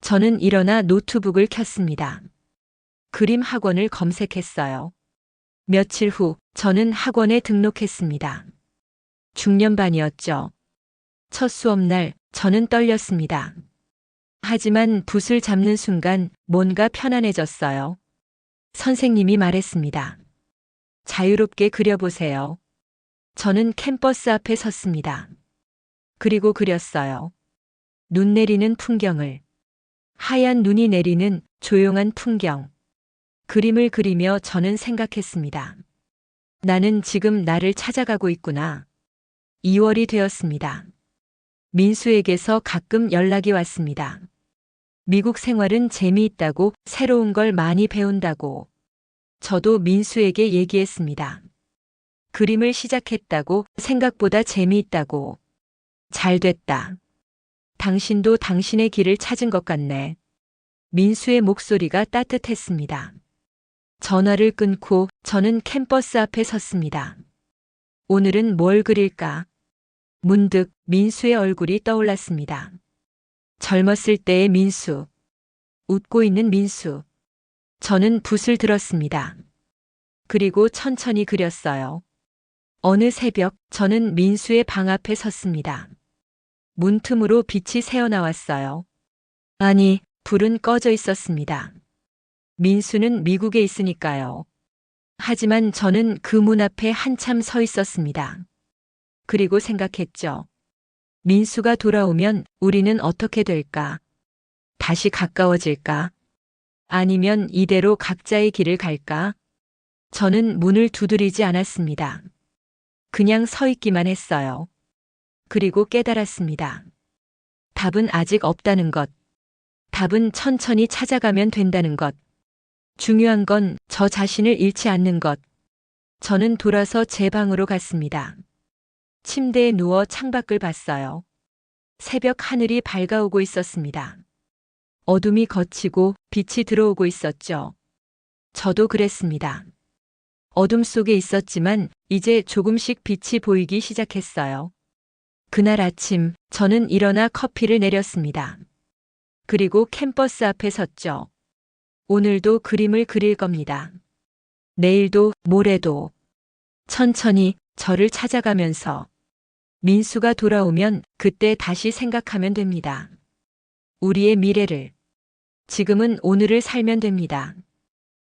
저는 일어나 노트북을 켰습니다. 그림 학원을 검색했어요. 며칠 후 저는 학원에 등록했습니다. 중년반이었죠. 첫 수업날 저는 떨렸습니다. 하지만 붓을 잡는 순간 뭔가 편안해졌어요. 선생님이 말했습니다. 자유롭게 그려보세요. 저는 캠퍼스 앞에 섰습니다. 그리고 그렸어요. 눈 내리는 풍경을. 하얀 눈이 내리는 조용한 풍경. 그림을 그리며 저는 생각했습니다. 나는 지금 나를 찾아가고 있구나. 2월이 되었습니다. 민수에게서 가끔 연락이 왔습니다. 미국 생활은 재미있다고, 새로운 걸 많이 배운다고. 저도 민수에게 얘기했습니다. 그림을 시작했다고, 생각보다 재미있다고. 잘 됐다. 당신도 당신의 길을 찾은 것 같네. 민수의 목소리가 따뜻했습니다. 전화를 끊고 저는 캠퍼스 앞에 섰습니다. 오늘은 뭘 그릴까? 문득 민수의 얼굴이 떠올랐습니다. 젊었을 때의 민수. 웃고 있는 민수. 저는 붓을 들었습니다. 그리고 천천히 그렸어요. 어느 새벽 저는 민수의 방 앞에 섰습니다. 문틈으로 빛이 새어나왔어요. 아니, 불은 꺼져 있었습니다. 민수는 미국에 있으니까요. 하지만 저는 그 문 앞에 한참 서 있었습니다. 그리고 생각했죠. 민수가 돌아오면 우리는 어떻게 될까? 다시 가까워질까? 아니면 이대로 각자의 길을 갈까? 저는 문을 두드리지 않았습니다. 그냥 서 있기만 했어요. 그리고 깨달았습니다. 답은 아직 없다는 것. 답은 천천히 찾아가면 된다는 것. 중요한 건 저 자신을 잃지 않는 것. 저는 돌아서 제 방으로 갔습니다. 침대에 누워 창밖을 봤어요. 새벽 하늘이 밝아오고 있었습니다. 어둠이 걷히고 빛이 들어오고 있었죠. 저도 그랬습니다. 어둠 속에 있었지만 이제 조금씩 빛이 보이기 시작했어요. 그날 아침 저는 일어나 커피를 내렸습니다. 그리고 캠퍼스 앞에 섰죠. 오늘도 그림을 그릴 겁니다. 내일도 모레도 천천히 저를 찾아가면서 민수가 돌아오면 그때 다시 생각하면 됩니다. 우리의 미래를. 지금은 오늘을 살면 됩니다.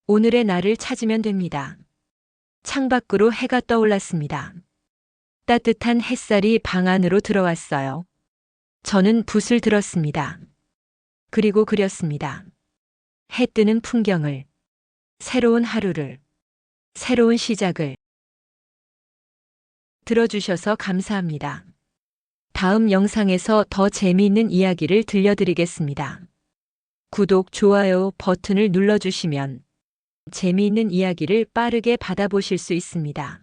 오늘의 나를 찾으면 됩니다. 창밖으로 해가 떠올랐습니다. 따뜻한 햇살이 방 안으로 들어왔어요. 저는 붓을 들었습니다. 그리고 그렸습니다. 해 뜨는 풍경을, 새로운 하루를, 새로운 시작을. 들어주셔서 감사합니다. 다음 영상에서 더 재미있는 이야기를 들려드리겠습니다. 구독, 좋아요 버튼을 눌러주시면 재미있는 이야기를 빠르게 받아보실 수 있습니다.